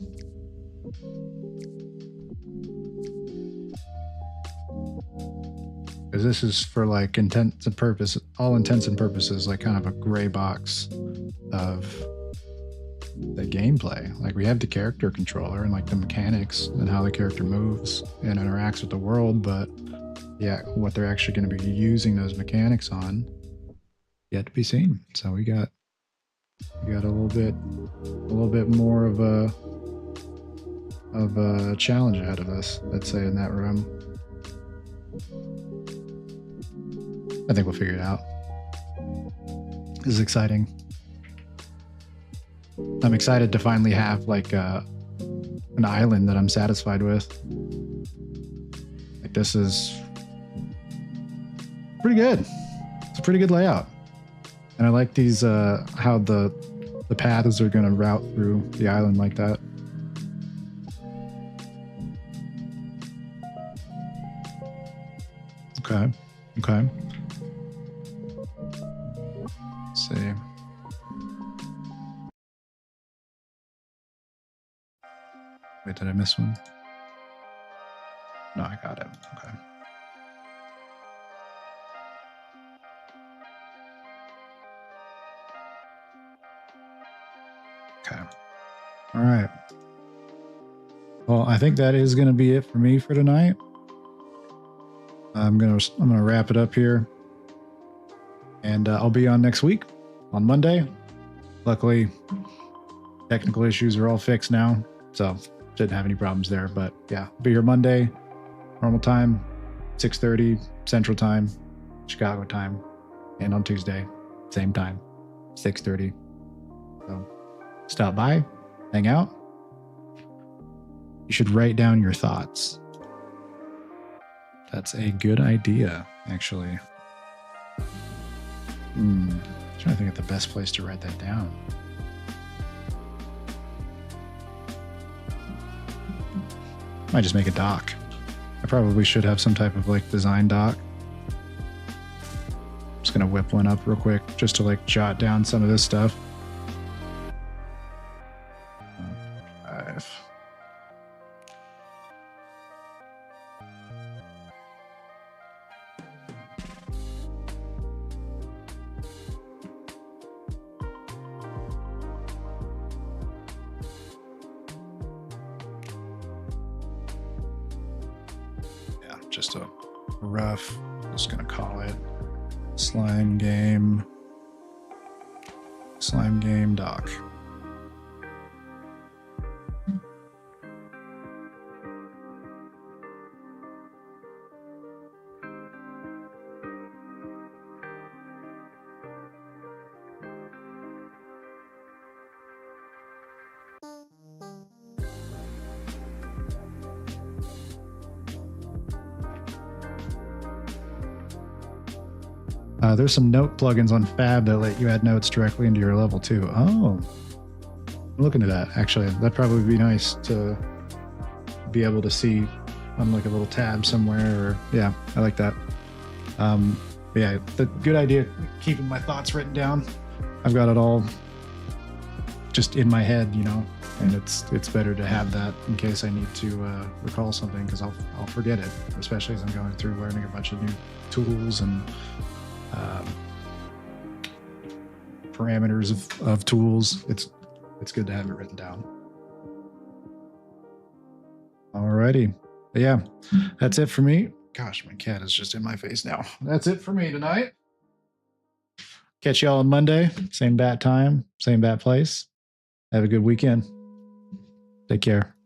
Because this is for like all intents and purposes, like kind of a gray box of the gameplay. Like we have the character controller and like the mechanics and how the character moves and interacts with the world, but yeah, what they're actually going to be using those mechanics on, yet to be seen. So we got a little bit more of a challenge ahead of us, let's say, in that room. I think we'll figure it out. This is exciting. I'm excited to finally have like an island that I'm satisfied with. Like this is pretty good. It's a pretty good layout. And I like these, how the paths are going to route through the island like that. Okay. Let's see. Wait, did I miss one? No, I got it. Okay. Okay. All right. Well, I think that is going to be it for me for tonight. I'm gonna wrap it up here, and I'll be on next week on Monday. Luckily, technical issues are all fixed now, so didn't have any problems there. But yeah, be here Monday, normal time, 6:30 Central Time, Chicago time, and on Tuesday, same time, 6:30. So stop by, hang out. You should write down your thoughts. That's a good idea, actually. I'm trying to think of the best place to write that down. Might just make a doc. I probably should have some type of like design doc. I'm just gonna whip one up real quick just to like jot down some of this stuff. 5. Just a rough, just gonna call it slime game doc. There's some note plugins on Fab that let you add notes directly into your level too. Oh, I'm looking at that. Actually, that'd probably be nice to be able to see on like a little tab somewhere. Or yeah, I like that. Yeah, the good idea keeping my thoughts written down. I've got it all just in my head, you know, and it's better to have that in case I need to recall something, because I'll forget it, especially as I'm going through learning a bunch of new tools and parameters of tools. It's good to have it written down. Alrighty. But yeah, that's it for me. Gosh, my cat is just in my face now. That's it for me tonight. Catch y'all on Monday. Same bat time, same bat place. Have a good weekend. Take care.